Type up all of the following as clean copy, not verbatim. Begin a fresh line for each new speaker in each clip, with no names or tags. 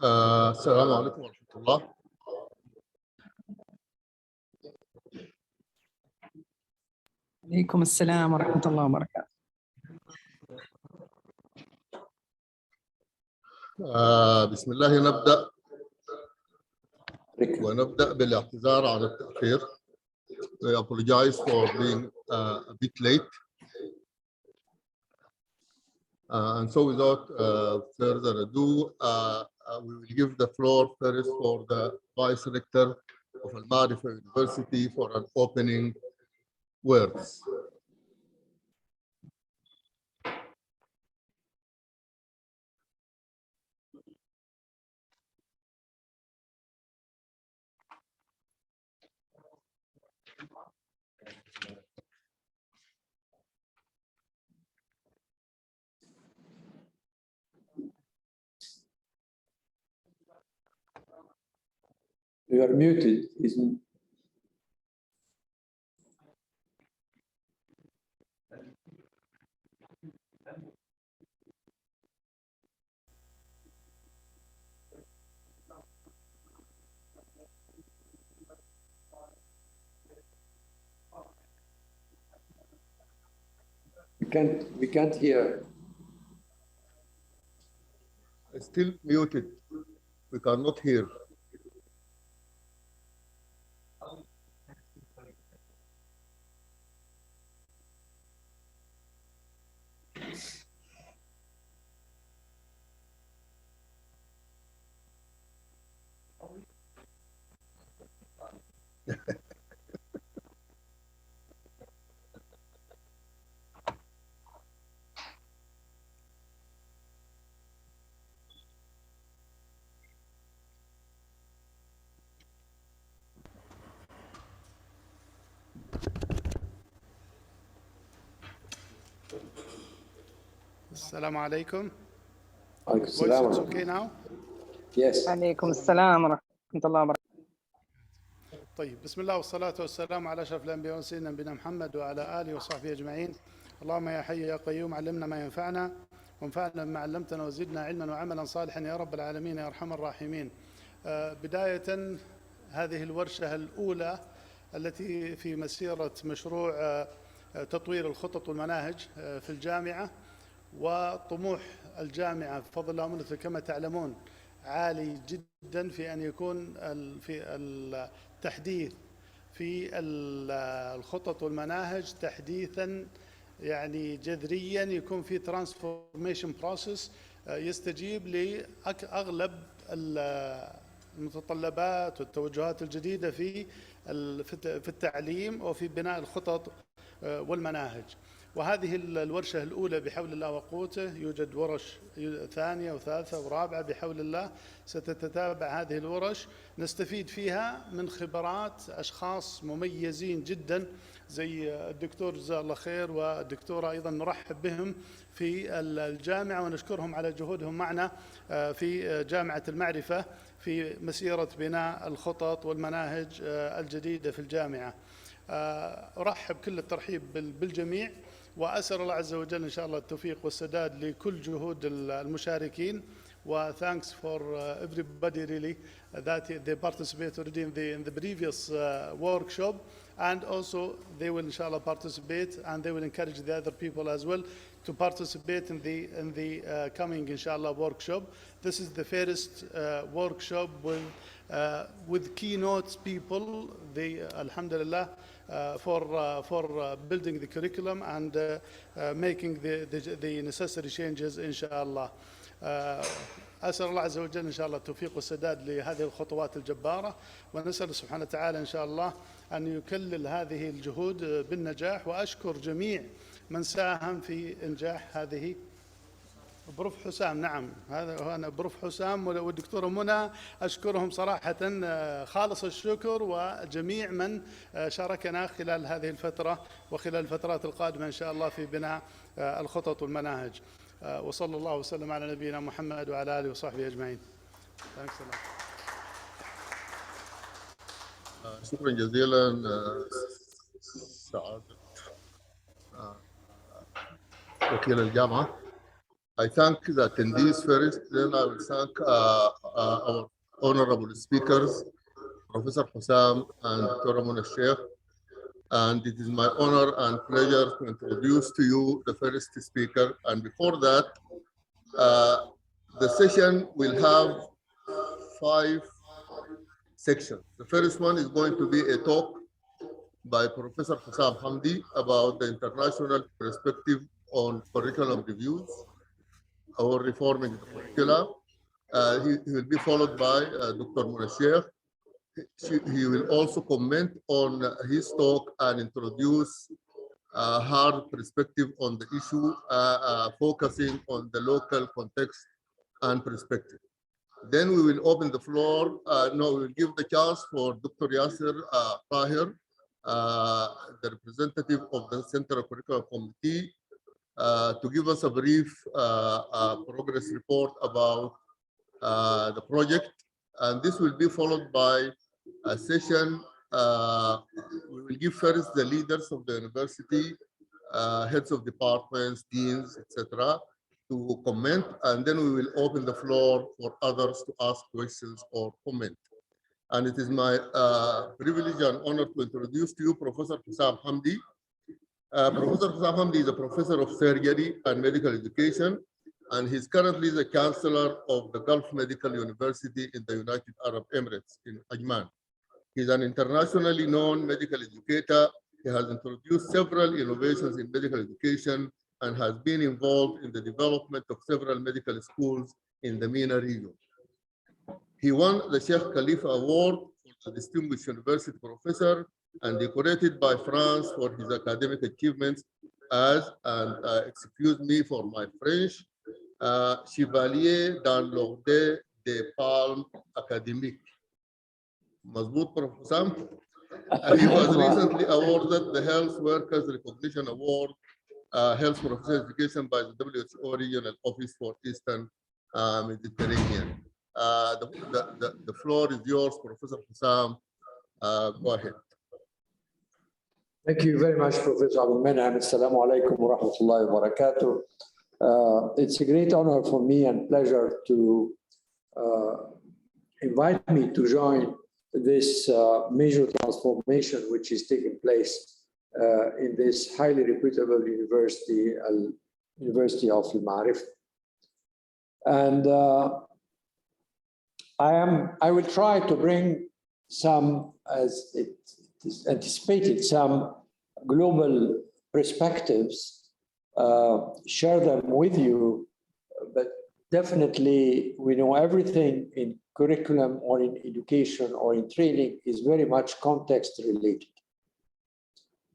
السلام عليكم ورحمة الله.
عليكم السلام ورحمة الله وبركاته.
بسم الله نبدأ، ونبدأ بالاعتذار على التأخير. I apologize for being a bit late. And so without further ado, we will give the floor first for the Vice Rector of Al-Marifa University for an opening words.
You are muted, isn't? We can't hear.
Still muted. We cannot hear.
السلام عليكم.
عليكم
Voice
السلام.
is okay now?
Yes.
عليكم السلام ورحمة الله وبركاته.
طيب، بسم الله والصلاة والسلام على أشرف الأنبياء والمرسلين نبينا محمد وعلى آله وصحبه أجمعين. اللهم يا حي يا قيوم علمنا ما ينفعنا وانفعنا بما علمتنا وزدنا علما وعملا صالحا يا رب العالمين يا أرحم الراحمين. بداية هذه الورشة الأولى التي في مسيرة مشروع تطوير الخطط والمناهج في الجامعة، وطموح الجامعة بفضل الله ومنته كما تعلمون عالي جدا في أن يكون في التحديث في الخطط والمناهج تحديثا يعني جذريا، يكون في ترانسفورميشن بروسيس يستجيب لأغلب المتطلبات والتوجهات الجديدة في التعليم وفي بناء الخطط والمناهج. وهذه الورشة الأولى بحول الله وقوته، يوجد ورش ثانية وثالثة ورابعة بحول الله ستتتابع هذه الورش، نستفيد فيها من خبرات أشخاص مميزين جدا زي الدكتور جزاه الله خير والدكتورة أيضا نرحب بهم في الجامعة ونشكرهم على جهودهم معنا في جامعة المعرفة في مسيرة بناء الخطط والمناهج الجديدة في الجامعة. أرحب كل الترحيب بالجميع، وأسأل الله عز وجل إن شاء الله التوفيق والسداد لكل جهود المشاركين. Thanks for everybody really that they participated in the previous workshop, and also they will inshallah participate, and they will encourage the other people as well to participate in the coming inshallah workshop. This is the first workshop with keynote people. They alhamdulillah for building the curriculum and making the necessary changes inshallah. أسأل الله عز وجل إن شاء الله التوفيق والسداد لهذه الخطوات الجبارة، ونسأل سبحانه وتعالى إن شاء الله أن يكلل هذه الجهود بالنجاح. وأشكر جميع من ساهم في إنجاح هذه. بروف حسام، نعم هذا هو أنا بروف حسام والدكتورة منى، أشكرهم صراحة خالص الشكر، وجميع من شاركنا خلال هذه الفترة وخلال الفترات القادمة إن شاء الله في بناء الخطط والمناهج. وصلى الله وسلم على نبينا محمد وعلى آله وصحبه أجمعين.
شكرا جزيلا سعادة وكيل الجامعة. I thank the attendees first, then I will thank our honorable speakers, Professor Hussam and Dr. Mona Sheikh. And it is my honor and pleasure to introduce to you the first speaker. And before that, the session will have 5 sections. The first one is going to be a talk by Professor Hussam Hamdi about the international perspective on curriculum reviews or reforming the curricula. He will be followed by Dr. Mona Sheikh. He will also comment on his talk and introduce her perspective on the issue, focusing on the local context and perspective. Then we will open the floor. We will give the chance for Dr. Yasser Tahir, the representative of the Central Curriculum Committee, to give us a brief progress report about the project. And this will be followed by a session. We will give first the leaders of the university, heads of departments, deans, etc., to comment, and then we will open the floor for others to ask questions or comment. And it is my privilege and honor to introduce to you Professor Hussam Hamdi. Professor Hussam Hamdi is a professor of surgery and medical education, and he's currently the chancellor of the Gulf Medical University in the United Arab Emirates in Ajman. He's an internationally known medical educator. He has introduced several innovations in medical education and has been involved in the development of several medical schools in the MENA region. He won the Sheikh Khalifa Award for the Distinguished University Professor and decorated by France for his academic achievements as, and excuse me for my French, Chevalier dans l'Ordre des Palmes Académiques. Mazbout, Prof. Sam? He was recently awarded the Health Workers Recognition Award, Health Professional Education by the WHO Regional Office for Eastern Mediterranean. The floor is yours, Professor Hussam. Go ahead.
Thank you very much, Professor Abdul Menam. Assalamu alaikum wa rahmatullahi wa barakatuh. It's a great honor for me and pleasure to invite me to join this major transformation which is taking place in this highly reputable university, University of Al Ma'arif. And I will try to bring some, as it is anticipated, some global perspectives, share them with you, but definitely we know everything in curriculum or in education or in training is very much context related.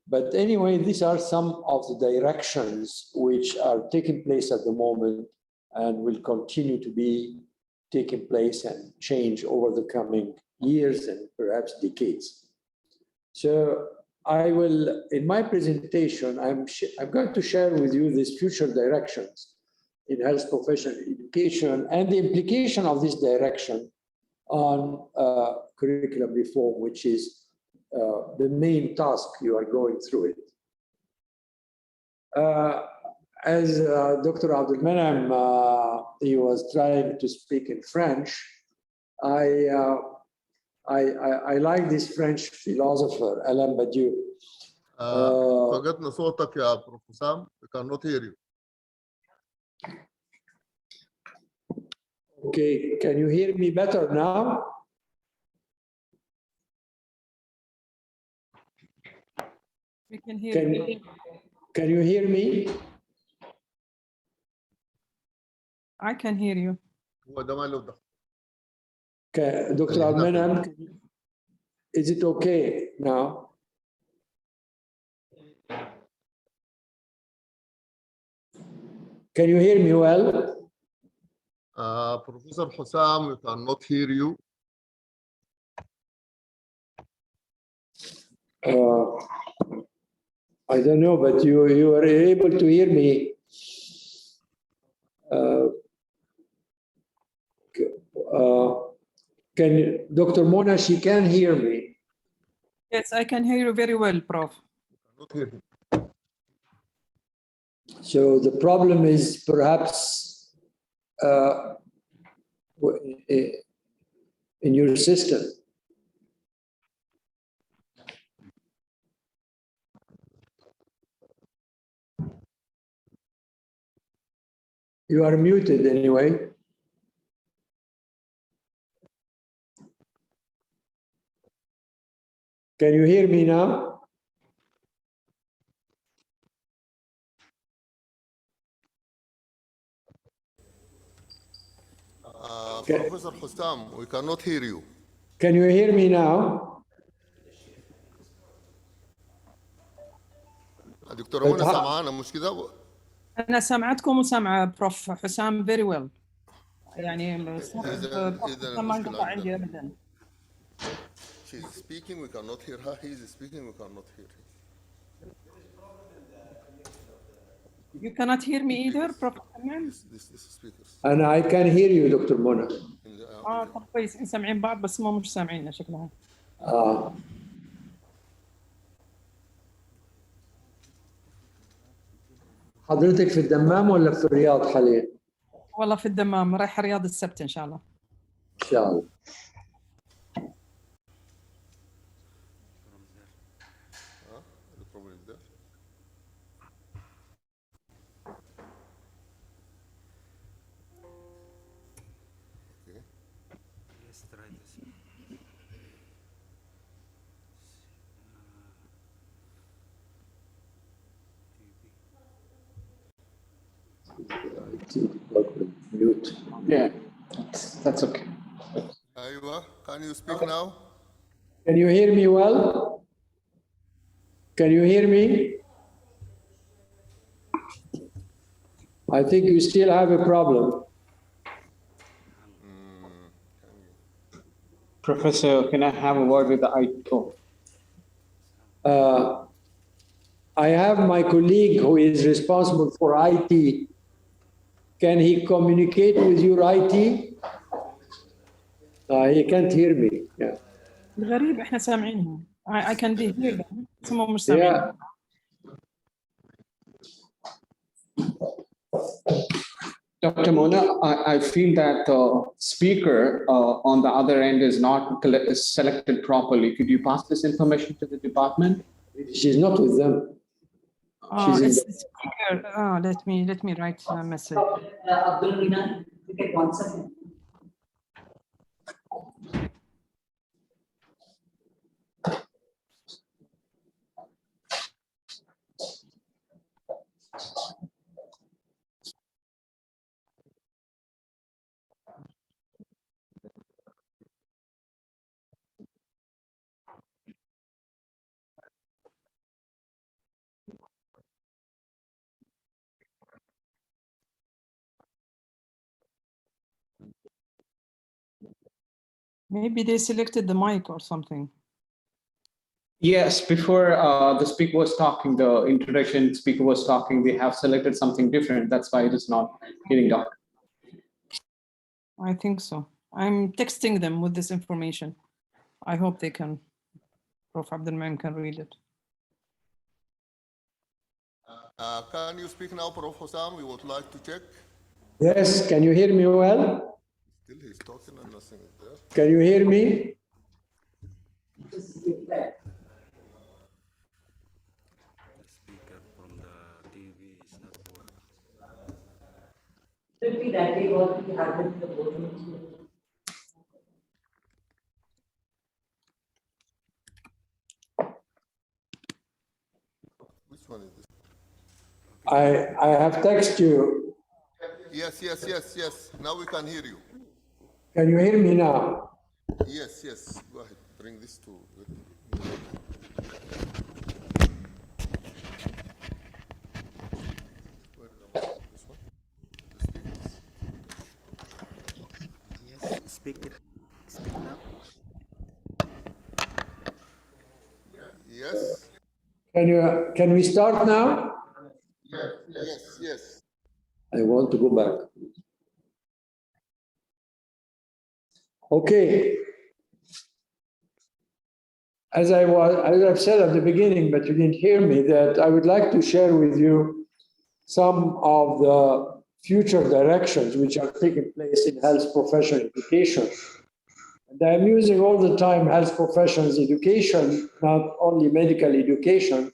But anyway, these are some of the directions which are taking place at the moment and will continue to be taking place and change over the coming years and perhaps decades. So I will, in my presentation, I'm going to share with you these future directions in health professional education and the implication of this direction on curriculum reform, which is the main task you are going through it. As Dr. Abdul Menam, he was trying to speak in French. I like this French philosopher, Alain Badiou.
فقدنا صوتك يا بروف حسام. We cannot hear you.
Okay, can you hear me better now?
We can hear you.
Can you hear me?
I can hear you.
هو ده ما له دخل.
Okay, Dr. Al-Menam, is it okay now? Can you hear me well?
Professor Hussam, we cannot hear you.
I don't know, but you are able to hear me. Dr. Mona, she can hear me.
Yes, I can hear you very well, Prof.
Cannot hear him.
So the problem is perhaps in your system. You are muted anyway. Can you hear me now?
Professor Hussam, we cannot hear you.
Can you hear me now?
دكتورة منى سامعانا مش كده؟
أنا سامعتكم وسامعة بروف حسام very well. يعني الصوت ما انقطع عندي أبدا.
She's speaking, we cannot hear her. He's speaking, we cannot hear him.
You cannot hear me either, Prof.
This speakers.
And I can hear you, Dr. Mona.
طب كويس سامعين بعض بس مش سامعيننا شكلها.
حضرتك في الدمام ولا في الرياض حاليا؟
والله في الدمام، رايح الرياض السبت إن شاء الله.
إن شاء الله. Mute.
Yeah, that's okay.
Aywa, can you speak now?
Can you hear me well? Can you hear me? I think you still have a problem.
Professor, can I have a word with the IT?
I have my colleague who is responsible for IT. Can he communicate with your IT? He can't hear me. Yeah.
غريب إحنا سامعينهم. I can hear them. هم مش سامعين.
Yeah.
Dr. Mona, I feel that the speaker on the other end is not selected properly. Could you pass this information to the department?
She's not with them.
It's the speaker. Let me write a message.
Abdul Minan, you take 1 second.
Maybe they selected the mic or something.
Yes, before the speaker was talking, the introduction speaker was talking, they have selected something different. That's why it is not getting done.
I think so. I'm texting them with this information. I hope they can, Prof. Abdelman can read it.
Can you speak now, Prof. Hussam? We would like to check.
Yes, can you hear me well?
Still he's talking and nothing is there.
Can you hear me?
Repeat that, what we have in the bottom.
Which one is this?
I have texted you.
Yes. Now we can hear you.
Can you hear me now?
Yes. Go ahead. Bring this to. This one?
Yes, speak now.
Yes.
Can we start now?
Yes.
I want to go back. Okay. As I've said at the beginning, but you didn't hear me, that I would like to share with you some of the future directions which are taking place in health professional education. I'm using all the time health professions education, not only medical education,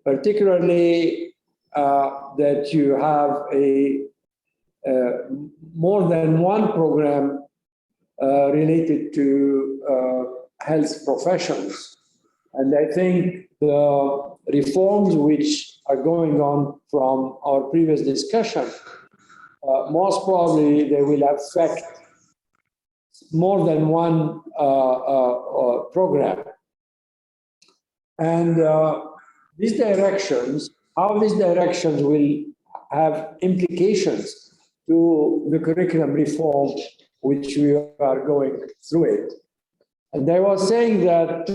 particularly that you have a more than one program related to health professions. And I think the reforms which are going on from our previous discussion, most probably they will affect more than one program. And these directions, how these directions will have implications to the curriculum reform which we are going through it. And I was saying that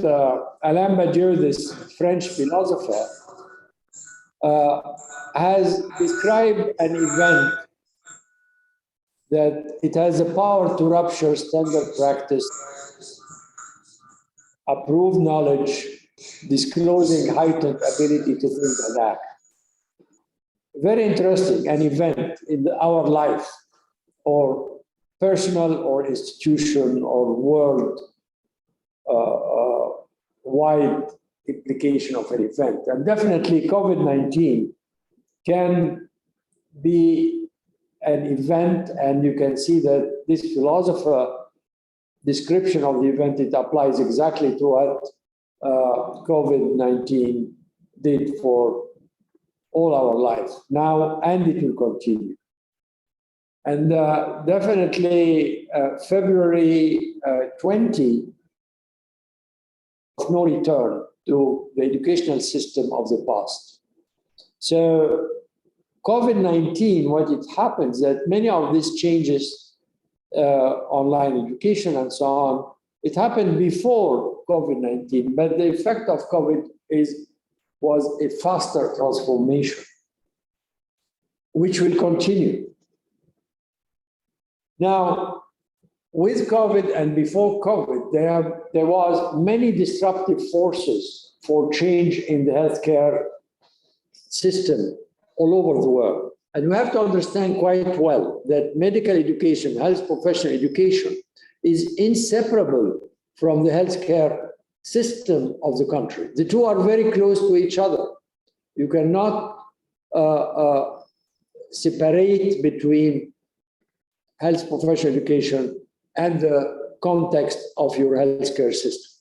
Alain Badiou, this French philosopher, has described an event that it has the power to rupture standard practice, approve knowledge, disclosing heightened ability to think and act. Very interesting, an event in our life, or personal or institution or world wide implication of an event. And definitely COVID-19 can be an event, and you can see that this philosopher description of the event, it applies exactly to what COVID-19 did for all our life now, and it will continue. And definitely February 20, of no return to the educational system of the past. So COVID-19, what it happens that many of these changes, online education and so on, it happened before COVID-19, but the effect of COVID was a faster transformation, which will continue. Now, with COVID and before COVID, there was many disruptive forces for change in the healthcare system all over the world. And we have to understand quite well that medical education, health professional education, is inseparable from the healthcare system of the country. The two are very close to each other. You cannot separate between health professional education and the context of your healthcare system.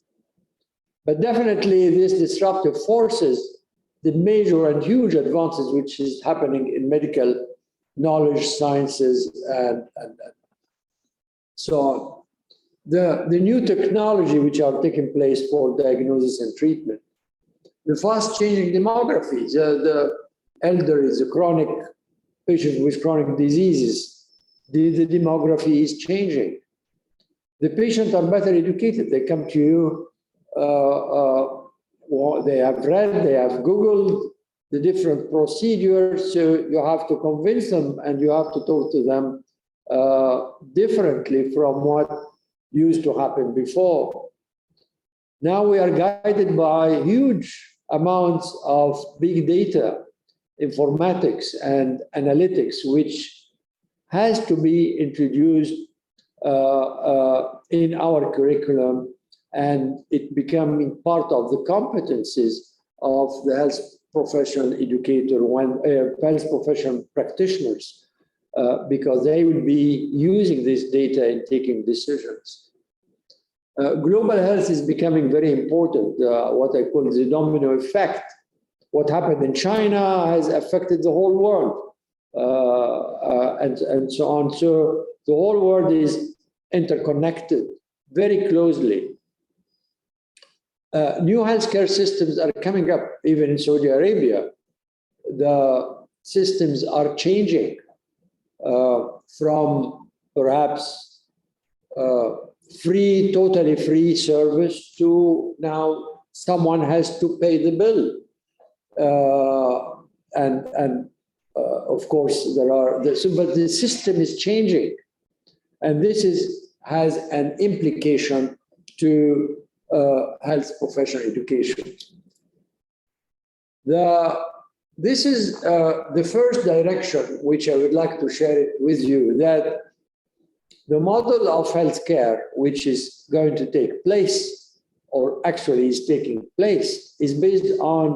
But definitely these disruptive forces, the major and huge advances which is happening in medical knowledge, sciences, and so on. The new technology which are taking place for diagnosis and treatment, the fast changing demography, the elderly, the chronic patients with chronic diseases, the demography is changing. The patients are better educated. They come to you, they have read, they have Googled the different procedures, so you have to convince them and you have to talk to them differently from what used to happen before. Now we are guided by huge amounts of big data, informatics and analytics, which has to be introduced in our curriculum, and it becoming part of the competencies of the health professional educator, health professional practitioners, because they will be using this data in taking decisions. Global health is becoming very important, what I call the domino effect. What happened in China has affected the whole world, and so on. So the whole world is interconnected very closely. New healthcare systems are coming up, even in Saudi Arabia. The systems are changing from perhaps totally free service to now someone has to pay the bill. Of course, but the system is changing. And this has an implication to health professional education. This is the first direction which I would like to share it with you, that the model of healthcare, which is going to take place, or actually is taking place, is based on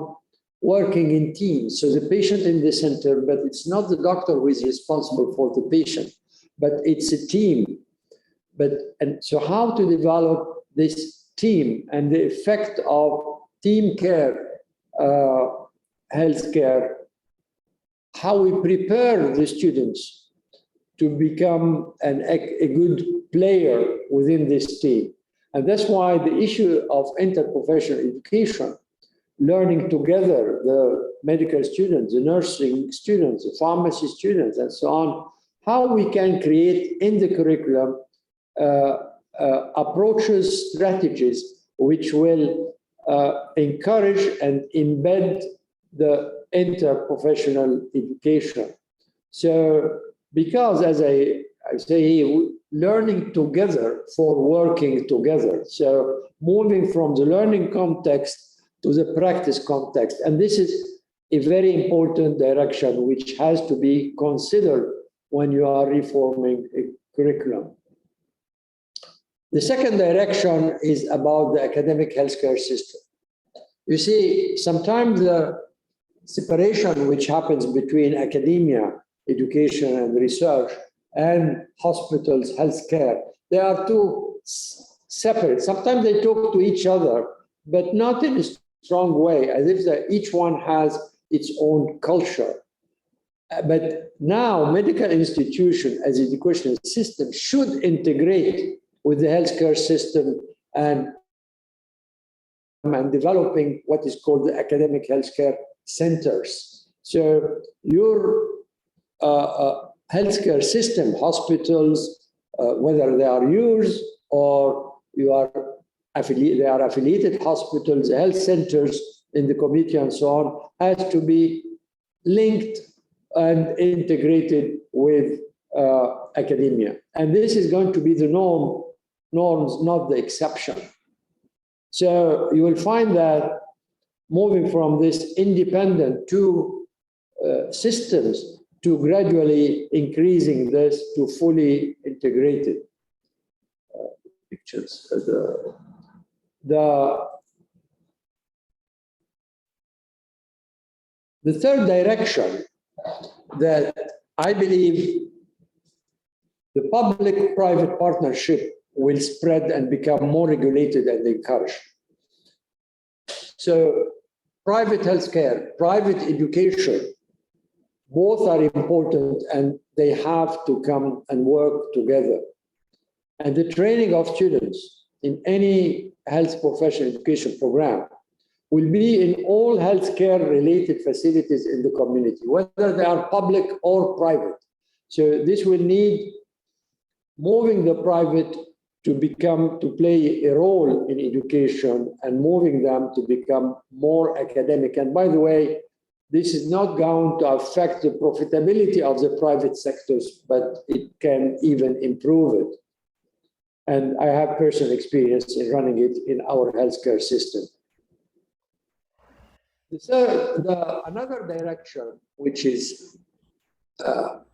working in teams. So the patient in the center, but it's not the doctor who is responsible for the patient, but it's a team. And so how to develop this team and the effect of team care, healthcare, how we prepare the students to become a good player within this team. And that's why the issue of interprofessional education, learning together, the medical students, the nursing students, the pharmacy students, and so on, how we can create in the curriculum approaches, strategies, which will encourage and embed the interprofessional education. So, because as I say, learning together for working together. So moving from the learning context to the practice context. And this is a very important direction which has to be considered when you are reforming a curriculum. The second direction is about the academic healthcare system. You see, sometimes the separation which happens between academia, education and research, and hospitals, healthcare, they are two separate. Sometimes they talk to each other, but not in a strong way, as if each one has its own culture. But now medical institution as educational system should integrate with the healthcare system and developing what is called the academic healthcare centers. So your healthcare system, hospitals, whether they are yours or they are affiliated hospitals, health centers in the community and so on, has to be linked and integrated with academia. And this is going to be the norms, not the exception. So you will find that moving from this independent two systems to gradually increasing this to fully integrated pictures. The third direction that I believe the public-private partnership will spread and become more regulated and encouraged. So private healthcare, private education, both are important and they have to come and work together. And the training of students in any health professional education program will be in all healthcare related facilities in the community, whether they are public or private. So this will need moving the private to play a role in education and moving them to become more academic. And by the way, this is not going to affect the profitability of the private sectors, but it can even improve it. And I have personal experience in running it in our healthcare system. Another direction, which is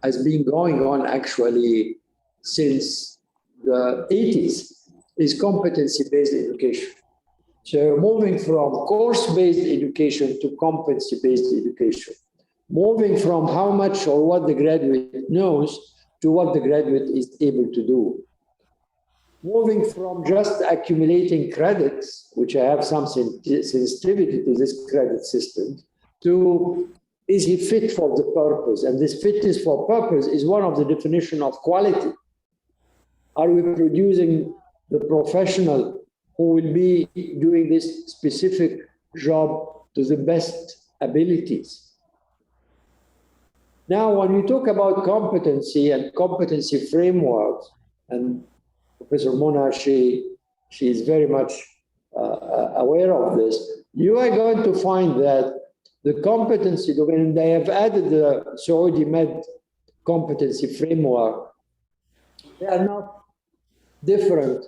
has been going on actually since the 80s, is competency-based education. So moving from course-based education to competency-based education, moving from how much or what the graduate knows to what the graduate is able to do. Moving from just accumulating credits, which I have some sensitivity to this credit system, to is he fit for the purpose? And this fitness for purpose is one of the definition of quality. Are we producing the professional who will be doing this specific job to the best abilities? Now, when we talk about competency and competency frameworks, and Professor Mona, she is very much aware of this, you are going to find that the competency domain, they have added the Saudi Med competency framework. They are not different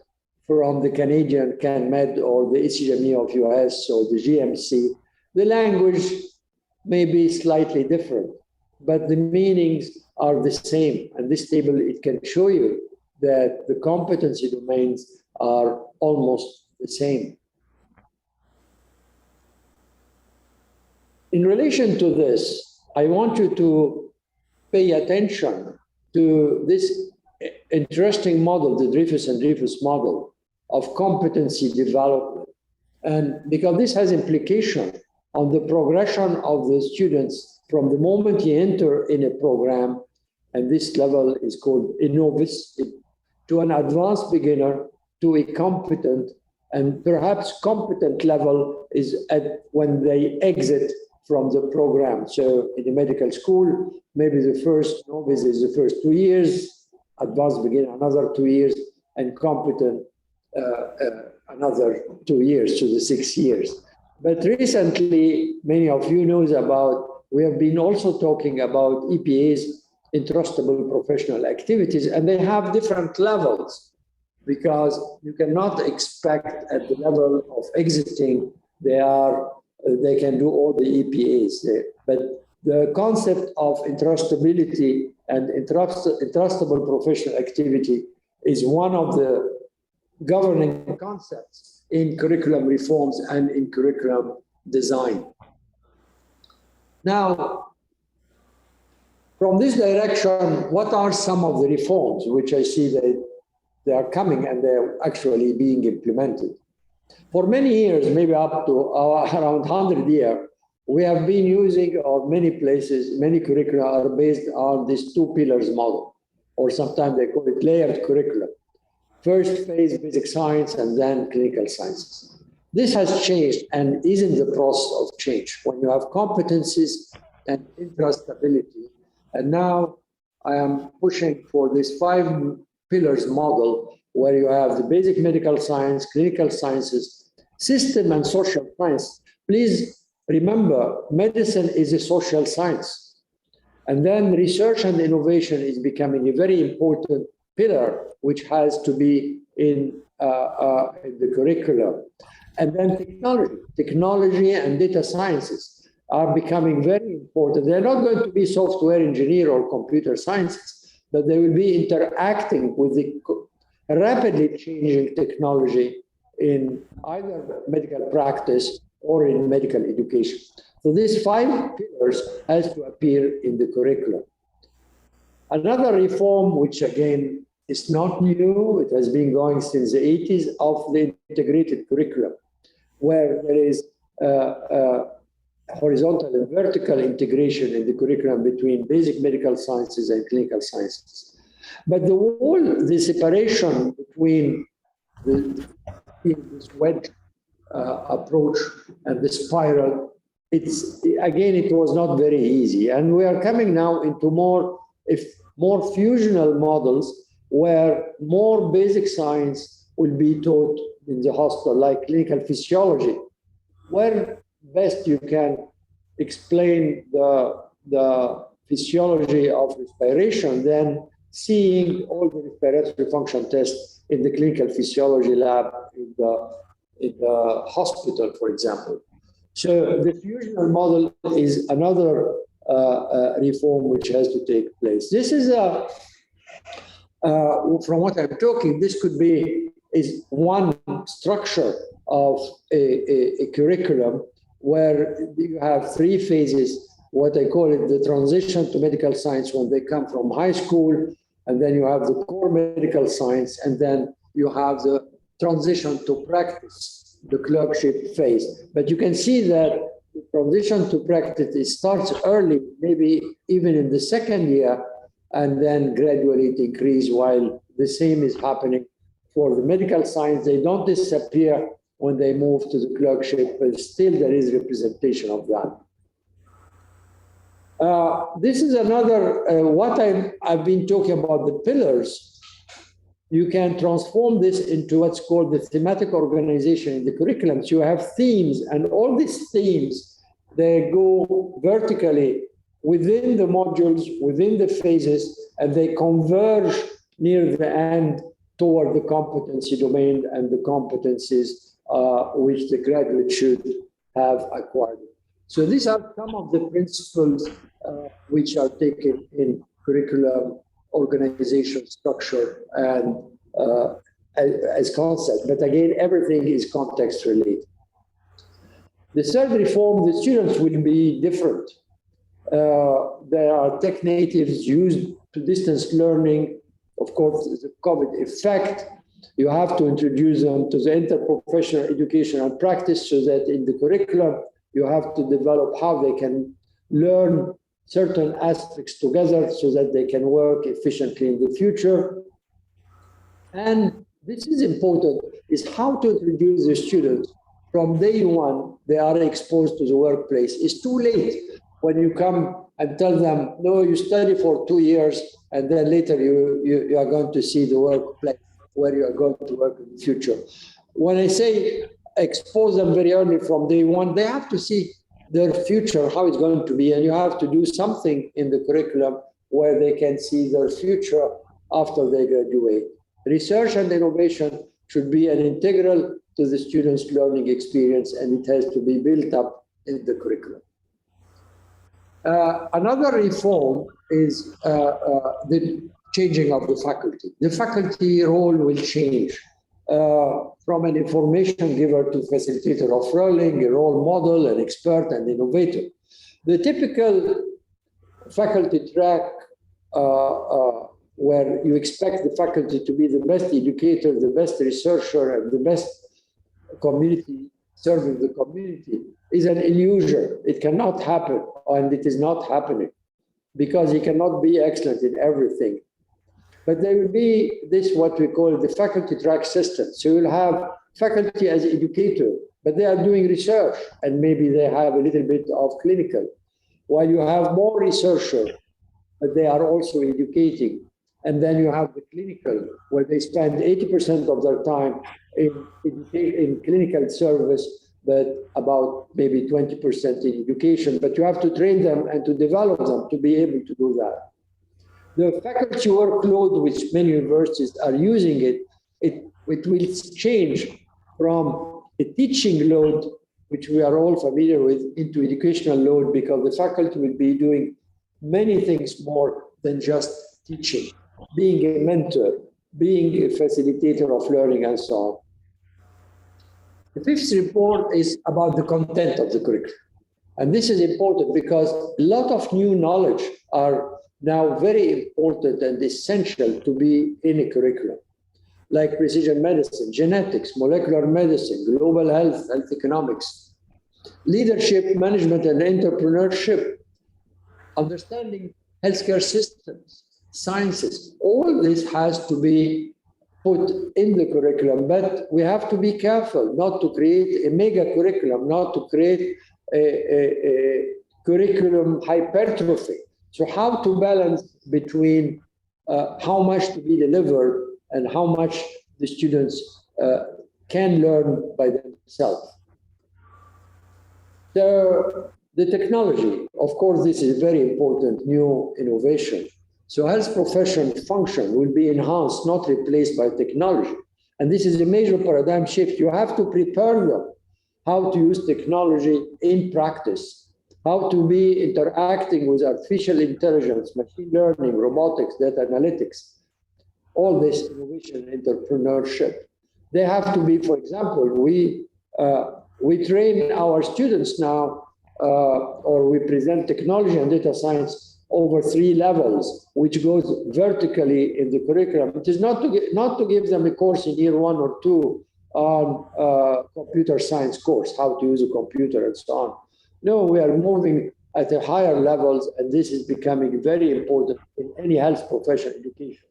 from the Canadian CanMed or the ECGME of US or the GMC. The language may be slightly different, but the meanings are the same. And this table, it can show you that the competency domains are almost the same. In relation to this, I want you to pay attention to this interesting model, the Drifus and Drifus model of competency development. And because this has implication on the progression of the students from the moment you enter in a program, and this level is called a novice, to an advanced beginner, to a competent, and perhaps competent level is at when they exit from the program. So in the medical school, maybe the first novice is the first 2 years, advanced beginner another 2 years, and competent another 2 years to the 6 years. But recently, many of you knows about, we have been also talking about EPA's entrustable professional activities, and they have different levels because you cannot expect at the level of exiting, they can do all the EPAs there. But the concept of entrustability and entrustable professional activity is one of the governing concepts in curriculum reforms and in curriculum design. Now, from this direction, what are some of the reforms which I see that they are coming and they're actually being implemented? For many years, maybe up to around 100 years, we have been using, or many places, many curricula are based on this 2 pillars model, or sometimes they call it layered curriculum. First phase, basic science, and then clinical sciences. This has changed and is in the process of change. When you have competencies and intrastability, and now I am pushing for this 5 pillars model where you have the basic medical science, clinical sciences, system and social science. Please remember, medicine is a social science. And then research and innovation is becoming a very important pillar, which has to be in the curriculum. And then technology and data sciences are becoming very important. They're not going to be software engineer or computer sciences, but they will be interacting with the rapidly changing technology in either medical practice or in medical education. So these 5 pillars has to appear in the curriculum. Another reform, which again is not new, it has been going since the 80s, of the integrated curriculum, where there is horizontal and vertical integration in the curriculum between basic medical sciences and clinical sciences. But the separation between this wedge approach and the spiral, it was not very easy. And we are coming now into more fusional models where more basic science will be taught in the hospital, like clinical physiology, where best you can explain the physiology of respiration, then seeing all the respiratory function tests in the clinical physiology lab in the hospital, for example. So the fusional model is another reform which has to take place. This is from what I'm talking, this could be is one structure of a curriculum where you have 3 phases, what I call it the transition to medical science when they come from high school, and then you have the core medical science, and then you have the transition to practice, the clerkship phase. But you can see that the transition to practice, it starts early, maybe even in the 2nd year, and then gradually it increases, while the same is happening for the medical science. They don't disappear when they move to the clerkship, but still there is representation of that. This is another, what I've been talking about, the pillars. You can transform this into what's called the thematic organization in the curriculum. So you have themes, and all these themes, they go vertically within the modules, within the phases, and they converge near the end toward the competency domain and the competencies which the graduate should have acquired. So these are some of the principles which are taken in curriculum organization, structure, and as concept. But again, everything is context related. The third reform, the students will be different. There are tech natives used to distance learning. Of course, the COVID effect. You have to introduce them to the interprofessional education and practice so that in the curriculum, you have to develop how they can learn certain aspects together so that they can work efficiently in the future. And this is important, is how to introduce the students from day one. They are exposed to the workplace. It's too late when you come and tell them, no, you study for 2 years, and then later you are going to see the workplace where you are going to work in the future. When I say expose them very early from day one, they have to see their future, how it's going to be, and you have to do something in the curriculum where they can see their future after they graduate. Research and innovation should be an integral to the students' learning experience, and it has to be built up in the curriculum. Another reform is the changing of the faculty. The faculty role will change from an information giver to facilitator of learning, a role model, an expert, and innovator. The typical faculty track where you expect the faculty to be the best educator, the best researcher, and the best community, serving the community, is an illusion. It cannot happen, and it is not happening, because you cannot be excellent in everything. But there will be this, what we call the faculty track system. So you'll have faculty as educator, but they are doing research, and maybe they have a little bit of clinical, while you have more researchers, but they are also educating. And then you have the clinical, where they spend 80% of their time in clinical service, but about maybe 20% in education. But you have to train them and to develop them to be able to do that. The faculty workload, which many universities are using it will change from a teaching load, which we are all familiar with, into educational load, because the faculty will be doing many things more than just teaching, being a mentor, being a facilitator of learning, and so on. The fifth report is about the content of the curriculum. And this is important because a lot of new knowledge are now very important and essential to be in a curriculum, like precision medicine, genetics, molecular medicine, global health, health economics, leadership, management, and entrepreneurship, understanding healthcare systems, sciences. All this has to be put in the curriculum, but we have to be careful not to create a mega curriculum, not to create a curriculum hypertrophy. So how to balance between how much to be delivered and how much the students can learn by themselves. The technology, of course, this is a very important new innovation. So health profession function will be enhanced, not replaced by technology. And this is a major paradigm shift. You have to prepare them how to use technology in practice, how to be interacting with artificial intelligence, machine learning, robotics, data analytics, all this innovation and entrepreneurship. They have to be, for example, we train our students now, or we present technology and data science over 3 levels, which goes vertically in the curriculum. It is not to give them a course in year 1 or 2 on computer science course, how to use a computer and so on. No, we are moving at a higher levels, and this is becoming very important in any health profession education.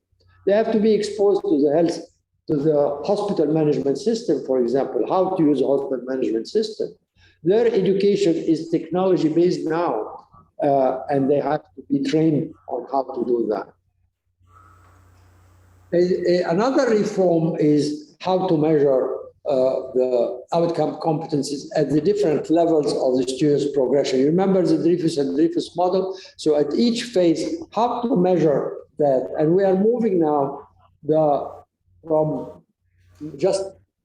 They have to be exposed to the hospital management system, for example, how to use a hospital management system. Their education is technology-based now, and they have to be trained on how to do that. Another reform is how to measure the outcome competencies at the different levels of the student's progression. You remember the Drifus and Drifus model? So at each phase, how to measure that. And we are moving now from just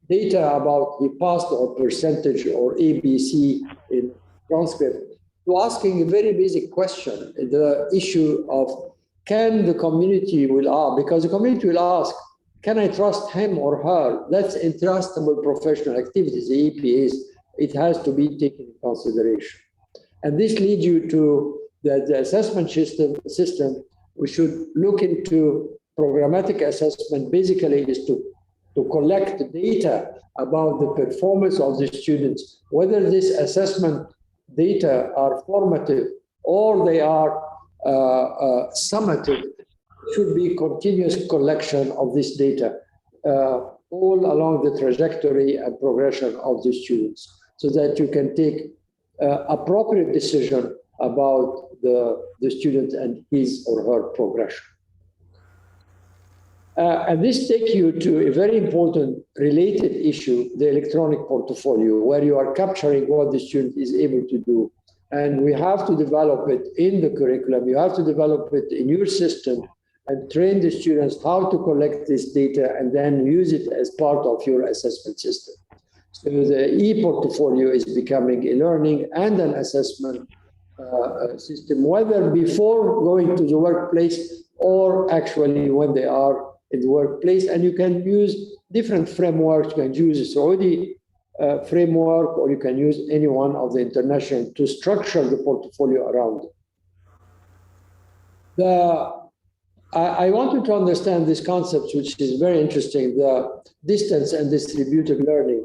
data about he passed or percentage or ABC in transcript to asking a very basic question, the issue of can the community will ask, because the community will ask, can I trust him or her? That's entrustable professional activities, the EPAs. It has to be taken in consideration. And this leads you to the assessment system. We should look into programmatic assessment. Basically is to collect data about the performance of the students, whether this assessment data are formative or they are summative. Should be continuous collection of this data all along the trajectory and progression of the students, so that you can take appropriate decision about the student and his or her progression. And this takes you to a very important related issue, the electronic portfolio, where you are capturing what the student is able to do. And we have to develop it in the curriculum. You have to develop it in your system and train the students how to collect this data and then use it as part of your assessment system. So the e-portfolio is becoming a learning and an assessment system, whether before going to the workplace or actually when they are in the workplace. And you can use different frameworks. You can use the Saudi framework, or you can use any one of the international to structure the portfolio around it. I want you to understand this concept, which is very interesting, the distance and distributed learning.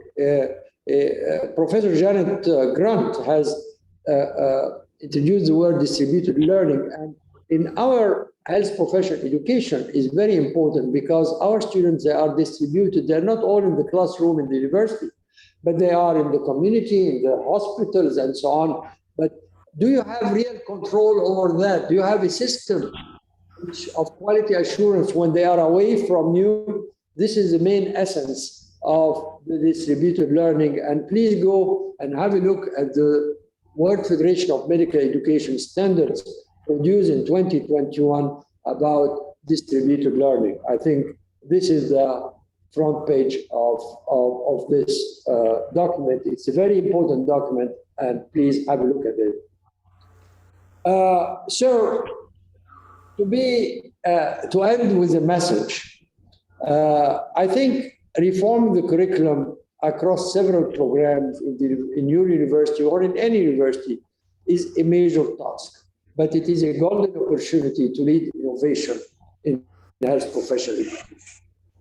Professor Janet Grant has introduced the word distributed learning. And in our health professional education is very important, because our students, they are distributed. They're not all in the classroom in the university, but they are in the community, in the hospitals and so on. But do you have real control over that? Do you have a system of quality assurance when they are away from you? This is the main essence of the distributed learning. And please go and have a look at the World Federation of Medical Education standards produced in 2021 about distributed learning. I think this is the front page of this document. It's a very important document, and please have a look at it. So to end with a message, I think reforming the curriculum across several programs in your university or in any university is a major task, but it is a golden opportunity to lead innovation in health professional education.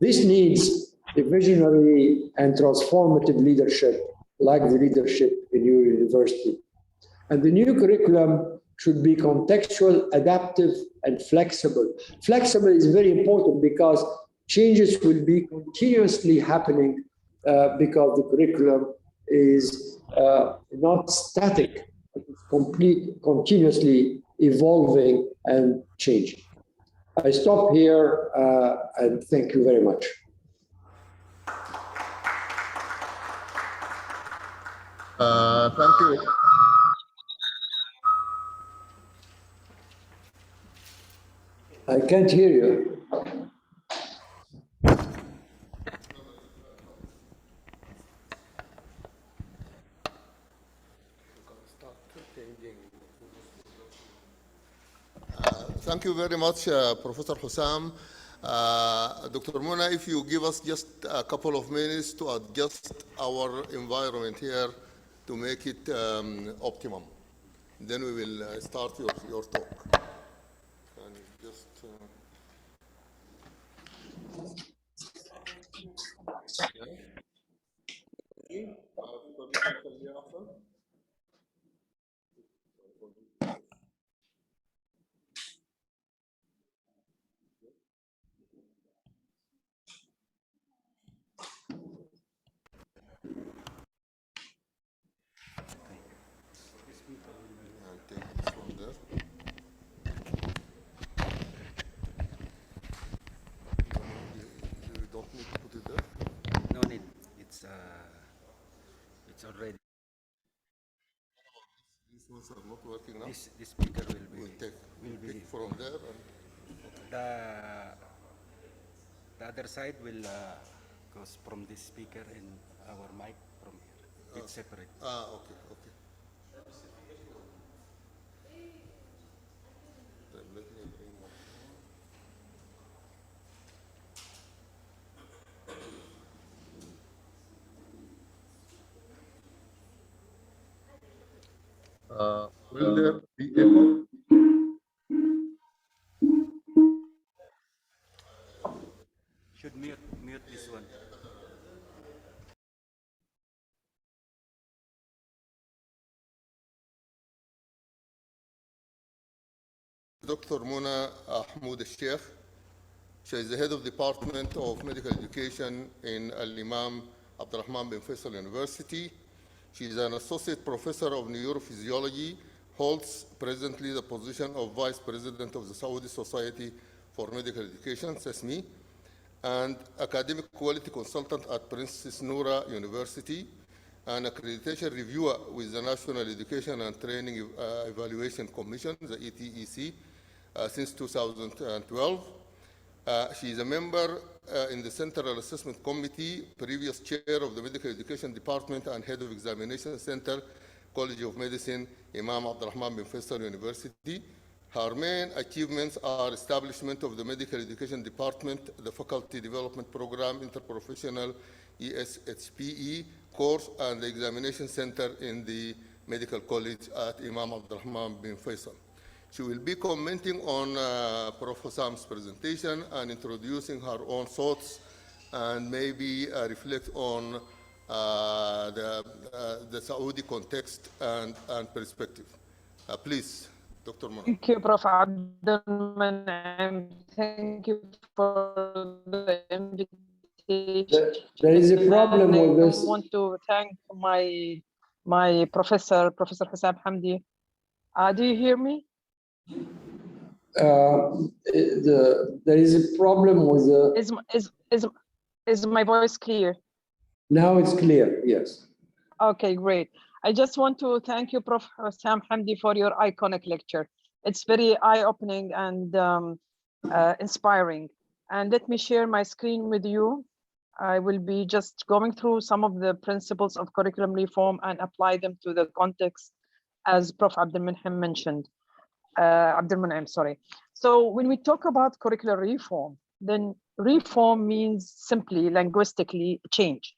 This needs a visionary and transformative leadership like the leadership in your university. And the new curriculum should be contextual, adaptive, and flexible. Flexible is very important because changes will be continuously happening because the curriculum is not static, it's continuously evolving and changing. I stop here and thank you very much.
Thank you.
I can't hear you.
Thank you very much, Professor Hussam. Dr. Mona, if you give us just a couple of minutes to adjust our environment here to make it optimum, then we will start your talk. And just,
No need. It's already.
these ones are not working now.
This speaker will be.
We'll take from there. And
The other side will goes from this speaker and our mic from here. It's separate.
okay, okay. Then let me bring my Will there be echo?
Should mute this one.
Dr. Mona Ahmoud al-Sheikh. She is the head of Department of Medical Education in Al-Imam Abdurrahman bin Faisal University. She is an associate professor of neurophysiology, holds presently the position of vice president of the Saudi Society for Medical Education, SESMI, and academic quality consultant at Princess Noura University, an accreditation reviewer with the National Education and Training Evaluation Commission, the ETEC, since 2012. She is a member in the Central Assessment Committee, previous chair of the Medical Education Department and head of Examination Center, College of Medicine, Imam Abdurrahman bin Faisal University. Her main achievements are establishment of the Medical Education Department, the Faculty Development Program, Interprofessional ESHPE course, and the Examination Center in the Medical College at Imam Abdurrahman bin Faisal. She will be commenting on Prof. Hossam's presentation and introducing her own thoughts and maybe reflect on the Saudi context and perspective. Please, Dr. Mona.
Thank you, Prof. Abdul-Manem. Thank you for the invitation.
There is a problem with
I
this.
want to thank my professor, Professor Hussam Hamdi. Do you hear me?
There is a problem with the.
Is my voice clear?
Now it's clear, yes.
Okay, great. I just want to thank you, Prof. Hussam Hamdi, for your iconic lecture. It's very eye-opening and inspiring. And let me share my screen with you. I will be just going through some of the principles of curriculum reform and apply them to the context, as Prof. Abdul-Manem mentioned. Abdul-Manem, sorry. So when we talk about curricular reform, then reform means simply linguistically change.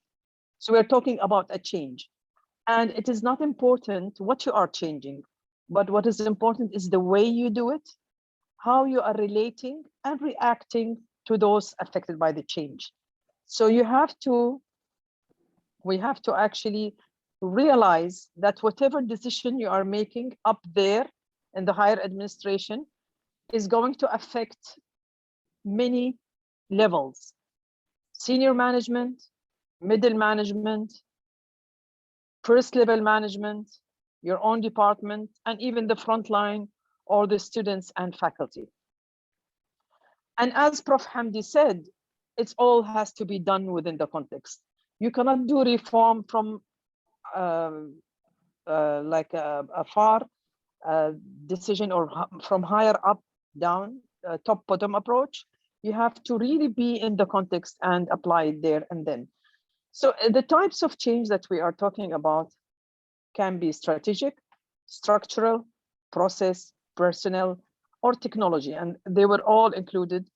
So we're talking about a change. And it is not important what you are changing, but what is important is the way you do it, how you are relating and reacting to those affected by the change. So we have to actually realize that whatever decision you are making up there in the higher administration is going to affect many levels: senior management, middle management, first level management, your own department, and even the front line or the students and faculty. And as Prof. Hamdi said, it all has to be done within the context. You cannot do reform from like a far decision or from higher up down, top bottom approach. You have to really be in the context and apply it there and then. So the types of change that we are talking about can be strategic, structural, process, personnel, or technology, and they were all included.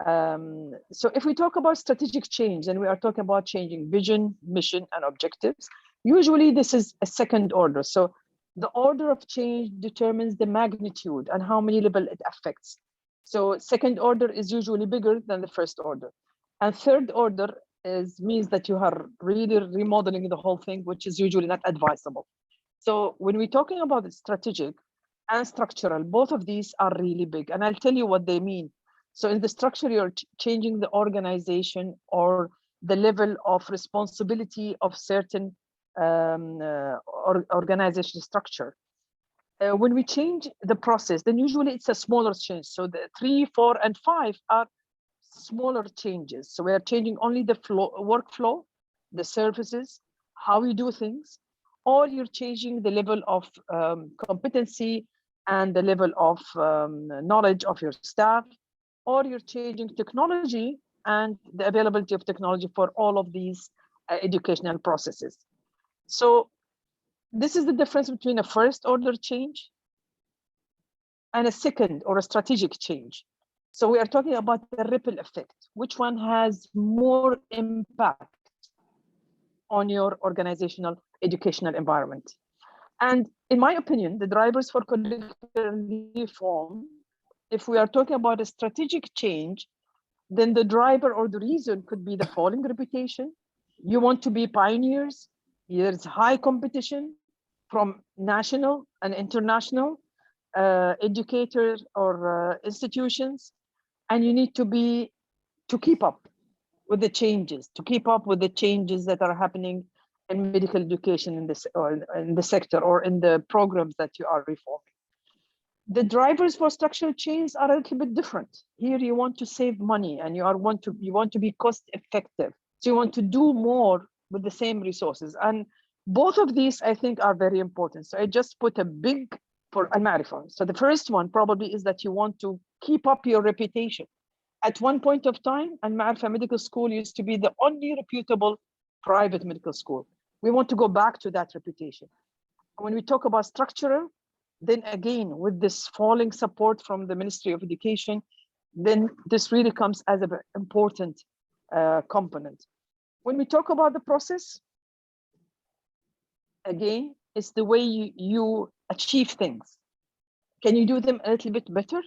So if we talk about strategic change, then we are talking about changing vision, mission, and objectives. Usually this is a second order. So the order of change determines the magnitude and how many level it affects. So second order is usually bigger than the first order. And third order means that you are really remodeling the whole thing, which is usually not advisable. So when we're talking about strategic and structural, both of these are really big. And I'll tell you what they mean. So in the structure, you're changing the organization or the level of responsibility of certain organization structure. When we change the process, then usually it's a smaller change. So the 3, 4, and 5 are smaller changes. So we are changing only the workflow, the services, how you do things, or you're changing the level of competency and the level of knowledge of your staff, or you're changing technology and the availability of technology for all of these educational processes. So this is the difference between a first order change and a second or a strategic change. So we are talking about the ripple effect. Which one has more impact on your organizational educational environment? And in my opinion, the drivers for curricular reform, if we are talking about a strategic change, then the driver or the reason could be the falling reputation. You want to be pioneers. There's high competition from national and international educators or institutions, and you need to keep up with the changes, that are happening in medical education in this or in the sector or in the programs that you are reforming. The drivers for structural change are a little bit different. Here you want to save money and you want to be cost effective. So you want to do more with the same resources. And both of these I think are very important. So I just put a big for Al-Marifa. So the first one probably is that you want to keep up your reputation. At one point of time, Al-Marifa Medical School used to be the only reputable private medical school. We want to go back to that reputation. When we talk about structural, then again, with this falling support from the Ministry of Education, then this really comes as an important component. When we talk about the process, again, it's the way you achieve things. Can you do them a little bit better?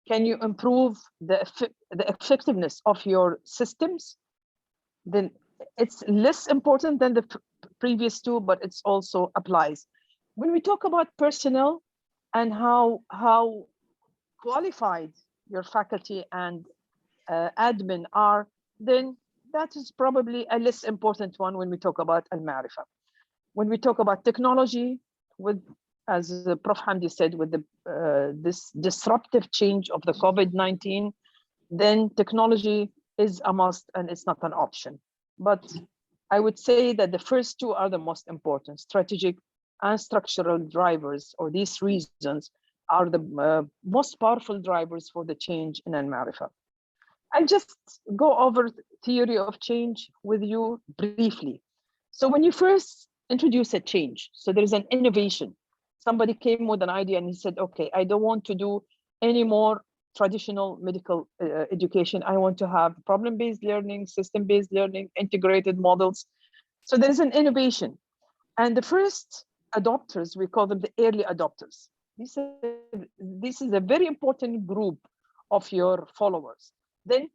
Can you improve the effectiveness of your systems? Then it's less important than the previous two, but it's also applies. When we talk about personnel and how qualified your faculty and admin are, then that is probably a less important one when we talk about Al-Marifa. When we talk about technology, with, as Prof. Hamdi said, with the this disruptive change of the COVID-19, then technology is a must and it's not an option. But I would say that the first two are the most important. Strategic and structural drivers, or these reasons, are the most powerful drivers for the change in Al-Marifa. I'll just go over theory of change with you briefly. So when you first introduce a change, so there is an innovation. Somebody came with an idea and he said, okay, I don't want to do any more traditional medical education. I want to have problem-based learning, system-based learning, integrated models. So there is an innovation. And the first adopters, we call them the early adopters. This is a very important group of your followers. Then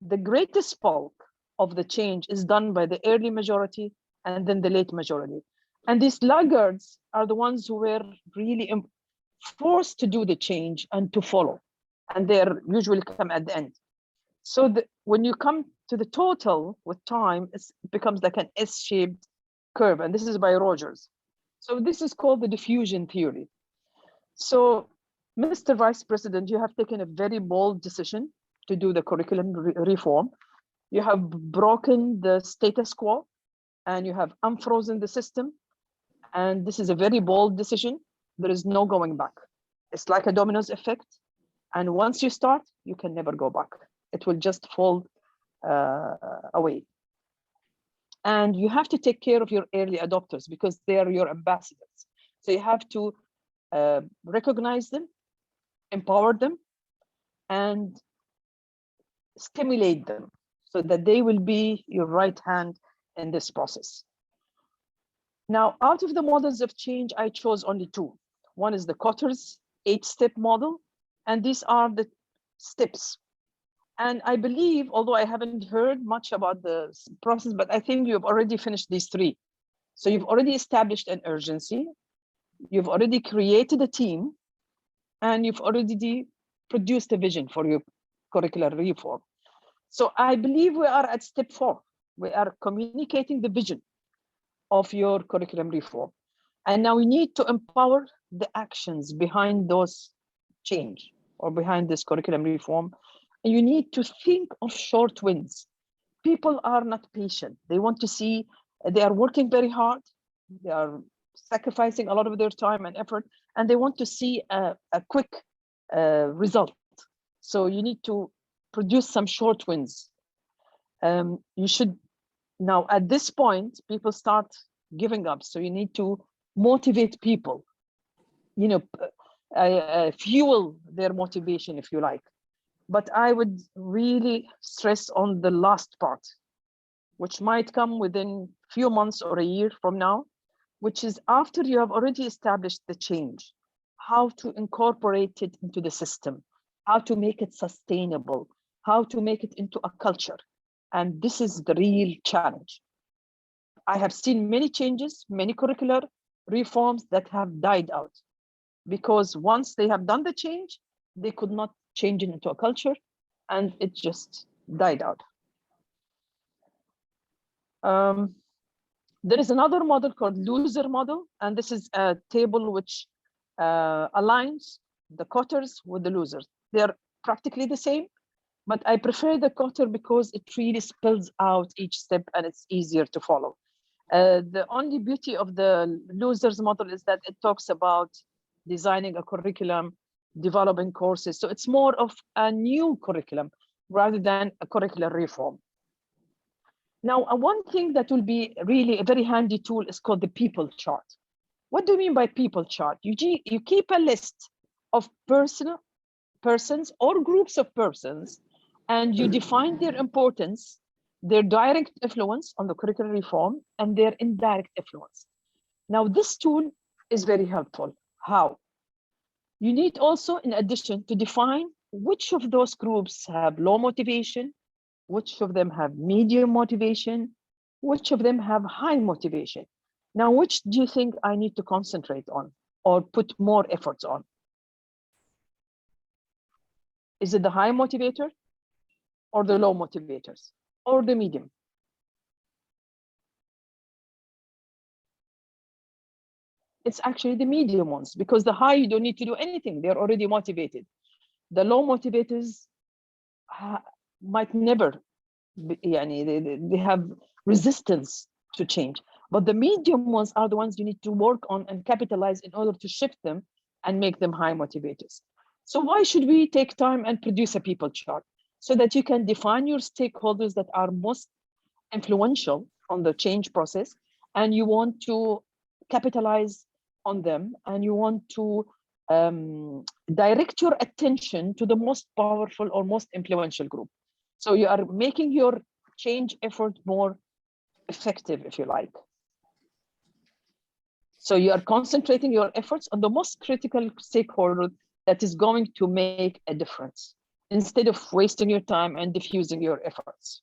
the greatest bulk of the change is done by the early majority and then the late majority. And these laggards are the ones who were really forced to do the change and to follow. And they're usually come at the end. So when you come to the total with time, it becomes like an S-shaped curve. And this is by Rogers. So this is called the diffusion theory. So Mr. Vice President, you have taken a very bold decision to do the curriculum reform. You have broken the status quo and you have unfrozen the system. And this is a very bold decision. There is no going back. It's like a dominoes effect. And once you start, you can never go back. It will just fall away. And you have to take care of your early adopters because they are your ambassadors. So you have to recognize them, empower them, and stimulate them so that they will be your right hand in this process. Now, out of the models of change, I chose only two. One is the Kotter's 8-step model, and these are the steps. And I believe, although I haven't heard much about the process, but I think you've already finished these three. So you've already established an urgency, you've already created a team, and you've already produced a vision for your curricular reform. So I believe we are at step 4. We are communicating the vision of your curriculum reform. And now we need to empower the actions behind those change or behind this curriculum reform. And you need to think of short wins. People are not patient. They want to see, they are working very hard. They are sacrificing a lot of their time and effort, and they want to see a quick result. So you need to produce some short wins. You should, now at this point, people start giving up. So you need to motivate people, you know, fuel their motivation, if you like. But I would really stress on the last part, which might come within a few months or a year from now. which is after you have already established the change, how to incorporate it into the system, how to make it sustainable, how to make it into a culture. And this is the real challenge. I have seen many changes, many curricular reforms that have died out because once they have done the change, they could not change it into a culture and it just died out. There is another model called loser model, and this is a table which aligns the quotas with the losers. They're practically the same, but I prefer the quota because it really spells out each step and it's easier to follow. The only beauty of the losers model is that it talks about designing a curriculum, developing courses. So it's more of a new curriculum rather than a curricular reform. Now, one thing that will be really a very handy tool is called the people chart. What do you mean by people chart? You keep a list of persons or groups of persons, and you define their importance, their direct influence on the curricular reform, and their indirect influence. Now, this tool is very helpful. How? You need also, in addition, to define which of those groups have low motivation, which of them have medium motivation, which of them have high motivation. Now, which do you think I need to concentrate on or put more efforts on? Is it the high motivator or the low motivators or the medium? It's actually the medium ones, because the high, you don't need to do anything. They're already motivated. The low motivators might never be, they have resistance to change. But the medium ones are the ones you need to work on and capitalize in order to shift them and make them high motivators. So why should we take time and produce a people chart? So that you can define your stakeholders that are most influential on the change process, and you want to capitalize on them, and you want to direct your attention to the most powerful or most influential group. So you are making your change effort more effective, if you like. So you are concentrating your efforts on the most critical stakeholder that is going to make a difference, instead of wasting your time and diffusing your efforts.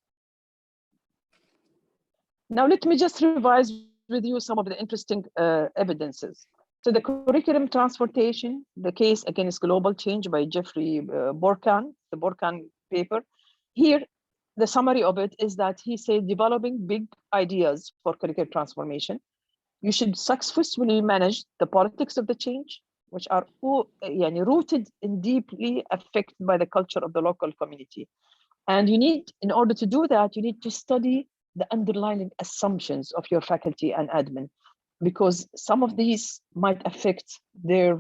Now, let me just revise with you some of the interesting evidences. So the curriculum transportation, the case against global change by Jeffrey Borkan, the Borkan paper. Here, the summary of it is that he said developing big ideas for curriculum transformation, you should successfully manage the politics of the change, which are rooted and deeply affected by the culture of the local community. And you need, in order to do that, you need to study the underlying assumptions of your faculty and admin, because some of these might affect their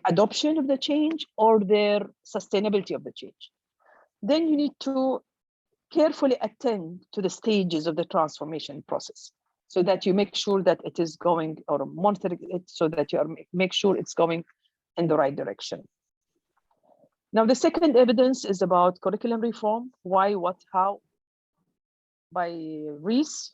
adoption of the change or their sustainability of the change. Then you need to carefully attend to the stages of the transformation process, so that you make sure that it is going, or monitor it so that you make sure it's going in the right direction. Now, the second evidence is about curriculum reform. Why, what, how? By Rees.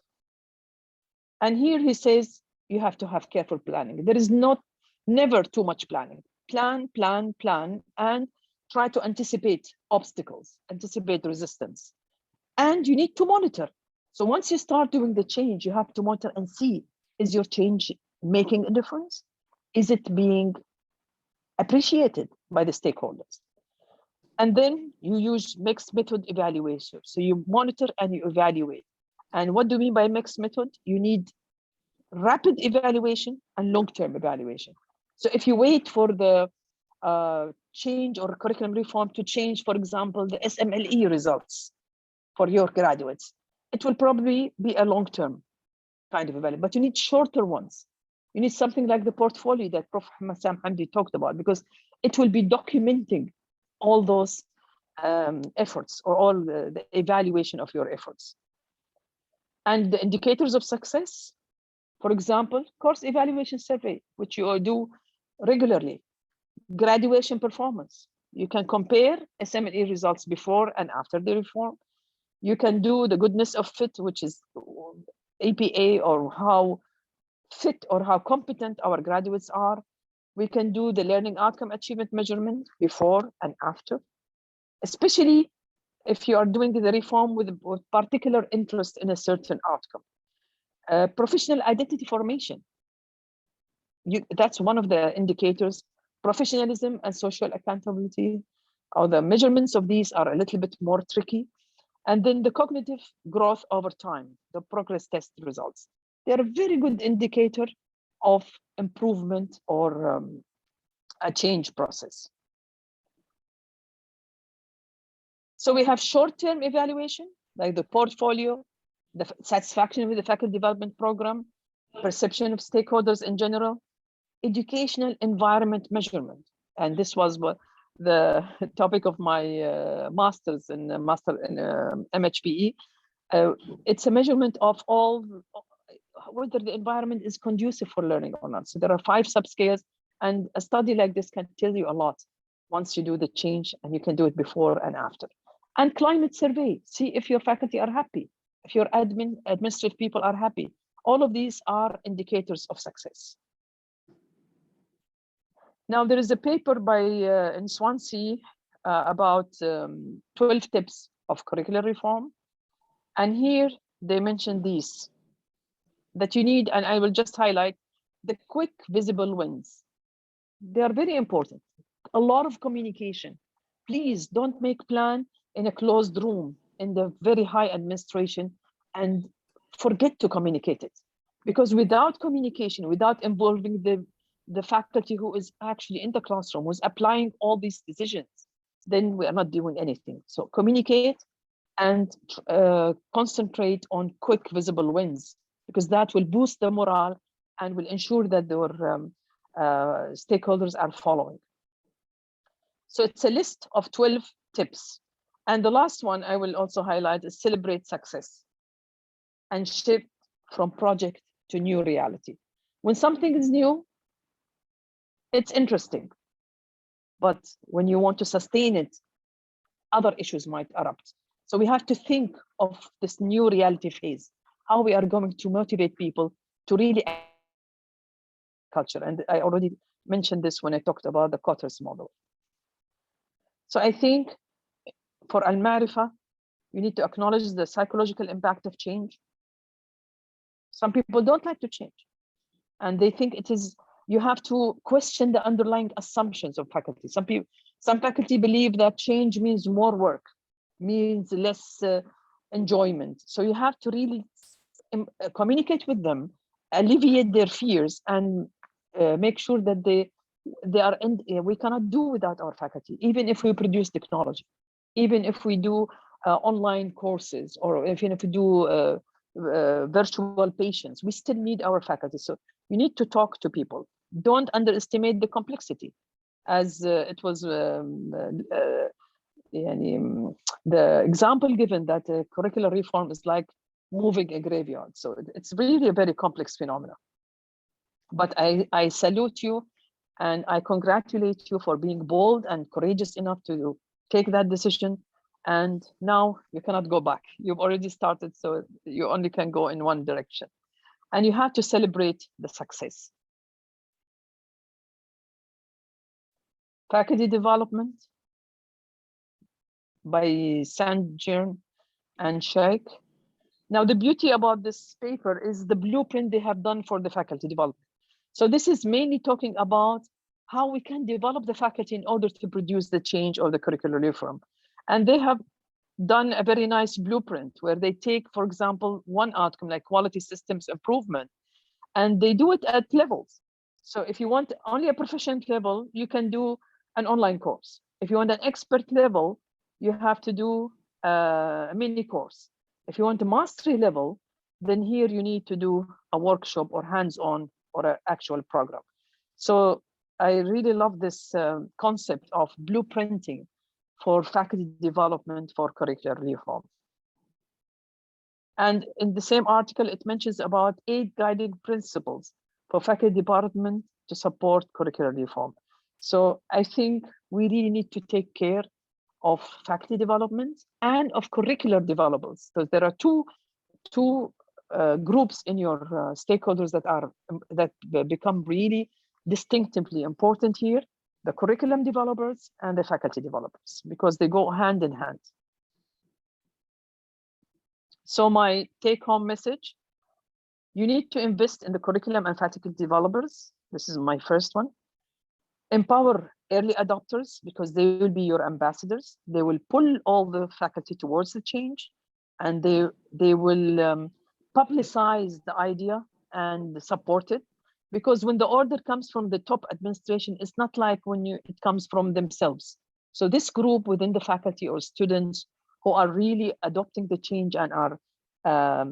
And here he says you have to have careful planning. There is never too much planning. Plan, plan, plan, and try to anticipate obstacles, anticipate resistance. And you need to monitor. So once you start doing the change, you have to monitor and see, is your change making a difference? Is it being appreciated by the stakeholders? And then you use mixed method evaluation. So you monitor and you evaluate. And what do you mean by mixed method? You need rapid evaluation and long-term evaluation. So if you wait for the change or curriculum reform to change, for example, the SMLE results for your graduates, it will probably be a long-term kind of evaluation, but you need shorter ones. You need something like the portfolio that Prof. Sam Hamdi talked about, because it will be documenting all those efforts, or all the evaluation of your efforts. And the indicators of success, for example, course evaluation survey, which you do regularly. Graduation performance. You can compare SMLE results before and after the reform. You can do the goodness of fit, which is APA, or how fit or how competent our graduates are. We can do the learning outcome achievement measurement before and after, especially if you are doing the reform with particular interest in a certain outcome. Professional identity formation. That's one of the indicators. Professionalism and social accountability, or the measurements of these are a little bit more tricky. And then the cognitive growth over time, the progress test results. They're a very good indicator of improvement or a change process. So we have short-term evaluation, like the portfolio, the satisfaction with the faculty development program, perception of stakeholders in general, educational environment measurement. And this was what the topic of my master's in MHPE. It's a measurement of all, whether the environment is conducive for learning or not. So there are 5 subscales, and a study like this can tell you a lot once you do the change, and you can do it before and after. And climate survey, see if your faculty are happy, if your administrative people are happy. All of these are indicators of success. Now, there is a paper by in Swansea about 12 tips of curricular reform. And here they mention these, that you need, and I will just highlight the quick visible wins. They are very important. A lot of communication. Please don't make plan in a closed room in the very high administration and forget to communicate it. Because without communication, without involving the faculty who is actually in the classroom, who's applying all these decisions, then we are not doing anything. So communicate and concentrate on quick visible wins, because that will boost the morale and will ensure that their stakeholders are following. So it's a list of 12 tips. And the last one I will also highlight is celebrate success and shift from project to new reality. When something is new, it's interesting. But when you want to sustain it, other issues might erupt. So we have to think of this new reality phase, how we are going to motivate people to really culture. And I already mentioned this when I talked about the Kotter's model. So I think for Al-Marifa, you need to acknowledge the psychological impact of change. Some people don't like to change, and they think it is, you have to question the underlying assumptions of faculty. Some faculty believe that change means more work, means less enjoyment. So you have to really communicate with them, alleviate their fears, and make sure that they are we cannot do without our faculty, even if we produce technology, even if we do online courses, or even if we do virtual patients, we still need our faculty. So you need to talk to people. Don't underestimate the complexity, as it was the example given that curricular reform is like moving a graveyard. So it's really a very complex phenomenon. But I salute you and I congratulate you for being bold and courageous enough to take that decision. And now you cannot go back. You've already started, so you only can go in one direction. And you have to celebrate the success. Faculty development by Sandjern and Sheikh. Now, the beauty about this paper is the blueprint they have done for the faculty development. So this is mainly talking about how we can develop the faculty in order to produce the change or the curricular reform. And they have done a very nice blueprint where they take, for example, one outcome like quality systems improvement, and they do it at levels. So if you want only a proficient level, you can do an online course. If you want an expert level, you have to do a mini course. If you want a mastery level, then here you need to do a workshop or hands-on or an actual program. So I really love this concept of blueprinting for faculty development for curricular reform. And in the same article, it mentions about 8 guiding principles for faculty department to support curricular reform. So I think we really need to take care of faculty development and of curricular developments. So there are two groups in your stakeholders that become really distinctively important here: the curriculum developers and the faculty developers, because they go hand in hand. So my take-home message: you need to invest in the curriculum and faculty developers. This is my first one. Empower early adopters, because they will be your ambassadors. They will pull all the faculty towards the change, and they will publicize the idea and support it. Because when the order comes from the top administration, it's not like when it comes from themselves. So this group within the faculty or students who are really adopting the change and are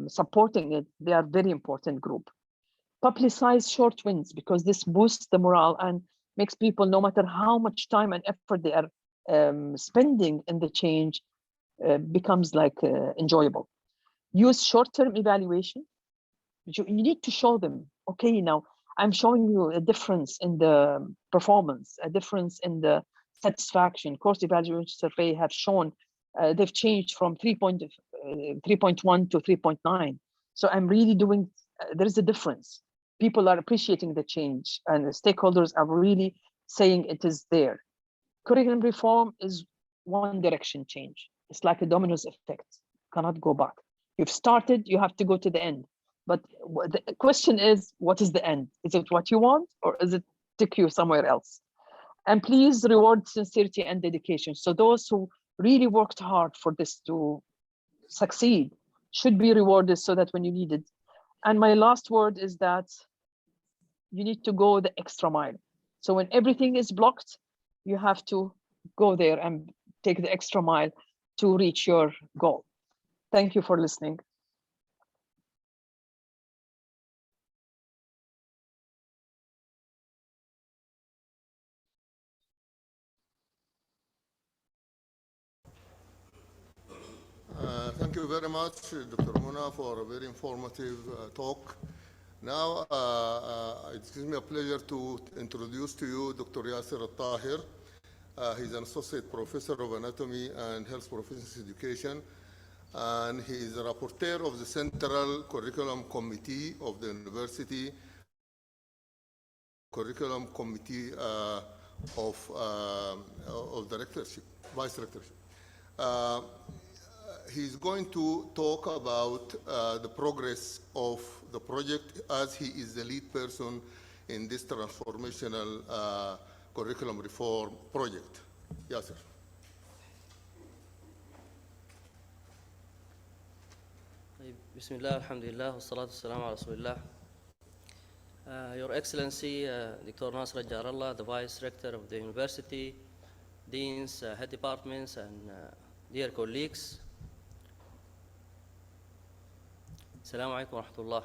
supporting it, they are very important group. Publicize short wins, because this boosts the morale and makes people, no matter how much time and effort they are spending in the change, becomes like enjoyable. Use short-term evaluation. You need to show them, okay, now I'm showing you a difference in the performance, a difference in the satisfaction. Course evaluation survey have shown they've changed from 3.1 to 3.9. So I'm really doing, there's a difference. People are appreciating the change, and the stakeholders are really saying it is there. Curriculum reform is one direction change. It's like a dominoes effect, cannot go back. You've started, you have to go to the end. But the question is, what is the end? Is it what you want, or is it take you somewhere else? And please reward sincerity and dedication. So those who really worked hard for this to succeed should be rewarded, so that when you need it. And my last word is that you need to go the extra mile. So when everything is blocked, you have to go there and take the extra mile to reach your goal. Thank you for listening.
Thank you very much, Dr. Muna, for a very informative talk. Now, it gives me a pleasure to introduce to you Dr. Yasser Al-Tahir. He's an associate professor of anatomy and health proficiency education, and he is a rapporteur of the Central Curriculum Committee of the University, Curriculum Committee of Directorship, Vice Rectorship. He's going to talk about the progress of the project, as he is the lead person in this transformational curriculum reform project. Yasser.
بسم الله الحمد لله والصلاة والسلام على رسول الله. Your Excellency, Dr. Nasr Jarallah, the Vice Rector of the University, Deans, Head Departments, and dear colleagues. Assalamu alaikum wa rahmatullah.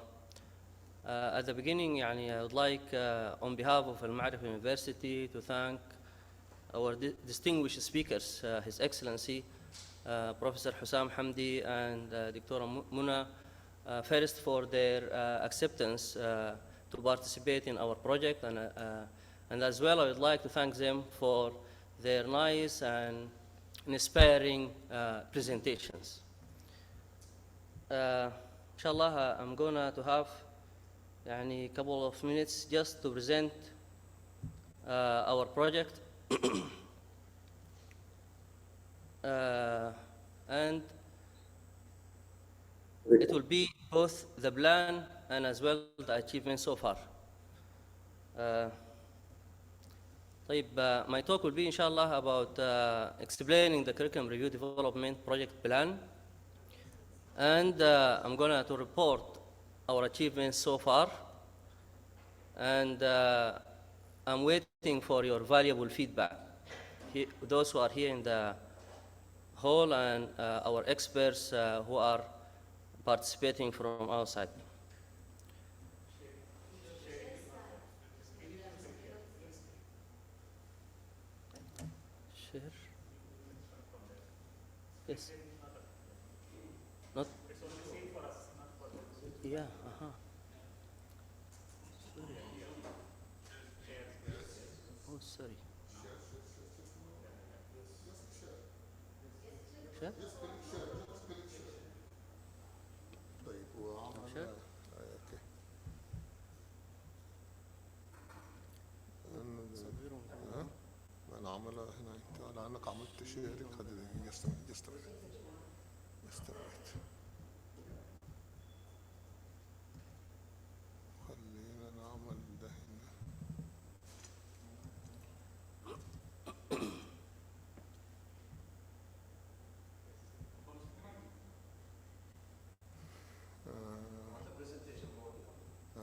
At the beginning, I would like, on behalf of Al-Ma'arif University, to thank our distinguished speakers, His Excellency, Professor Hussam Hamdi and Dr. Muna, first for their acceptance to participate in our project, and as well I would like to thank them for their nice and inspiring presentations. Inshallah, I'm gonna to have a couple of minutes just to present our project. And it will be both the plan and as well the achievement so far. My talk will be inshallah about explaining the curriculum review development project plan, and I'm going to report our achievements so far, and I'm waiting for your valuable feedback. Those who are here in the hall and our experts who are participating from outside. Share. Yes. Not. Yeah. Sorry. Oh, sorry. Share. Share.
لأنك عملت شير خلينا just a minute. خلينا نعمل ده هنا.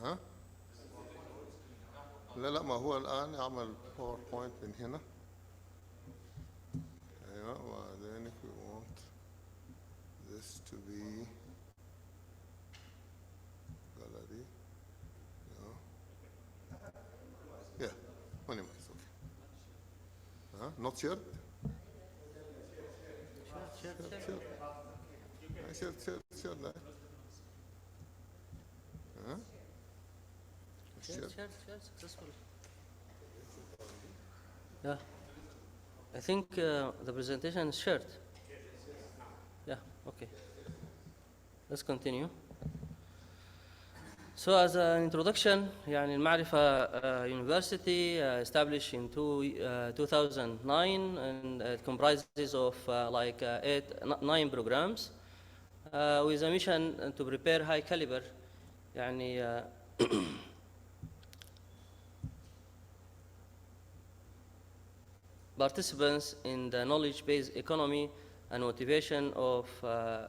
ها؟ لا ما هو الآن يعمل باوربوينت من هنا. أيوة وبعدين if we want this to be gallery. Yeah, anyway, it's okay. Not shared? Shared.
Shared successfully. Yeah. I think the presentation is shared. Yeah, okay. Let's continue. So as an introduction, يعني المعرفة University established in 2009, and it comprises of like 9 programs with a mission to prepare high caliber يعني participants in the knowledge-based economy and motivation of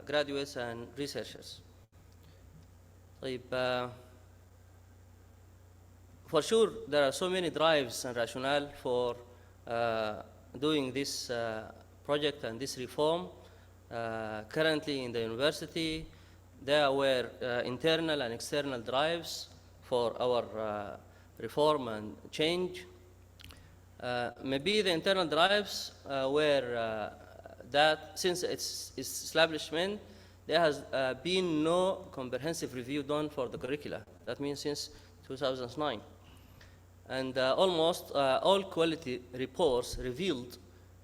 graduates and researchers. طيب, for sure, there are so many drives and rationale for doing this project and this reform. Currently in the university, there were internal and external drives for our reform and change. Maybe the internal drives were that since its establishment, there has been no comprehensive review done for the curricula. That means since 2009. And almost all quality reports revealed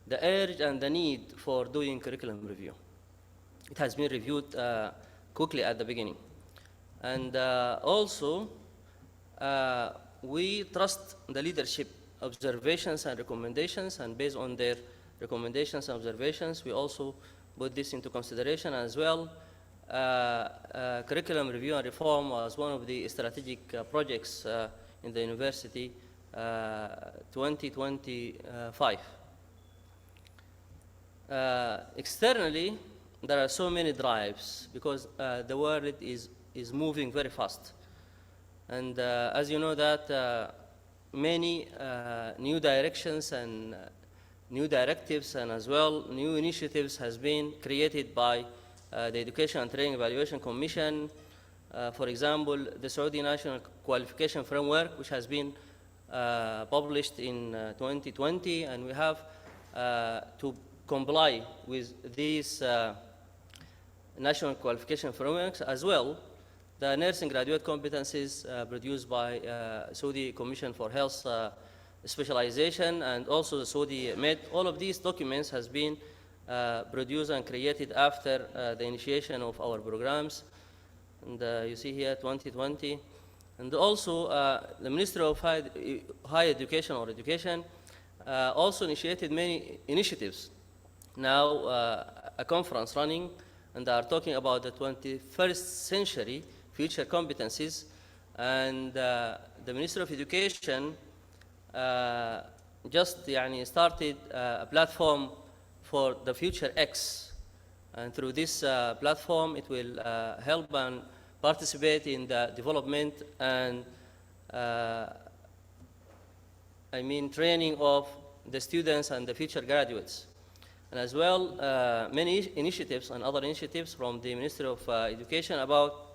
the urge and the need for doing curriculum review. It has been reviewed quickly at the beginning. And also, we trust the leadership observations and recommendations, and based on their recommendations and observations, we also put this into consideration as well. Curriculum review and reform was one of the strategic projects in the university 2025. Externally, there are so many drives because the world is moving very fast. And as you know that many new directions and new directives and as well new initiatives has been created by the Education and Training Evaluation Commission. For example, the Saudi National Qualification Framework, which has been published in 2020, and we have to comply with these national qualification frameworks as well. The nursing graduate competencies produced by Saudi Commission for Health Specialization and also the Saudi Med, all of these documents has been produced and created after the initiation of our programs. And you see here 2020. And also the Ministry of Higher Education or Education also initiated many initiatives. Now a conference running, and they are talking about the 21st century future competencies. And the Ministry of Education just started a platform for the Future X. And through this platform, it will help and participate in the development and training of the students and the future graduates. And as well, many initiatives and other initiatives from the Ministry of Education about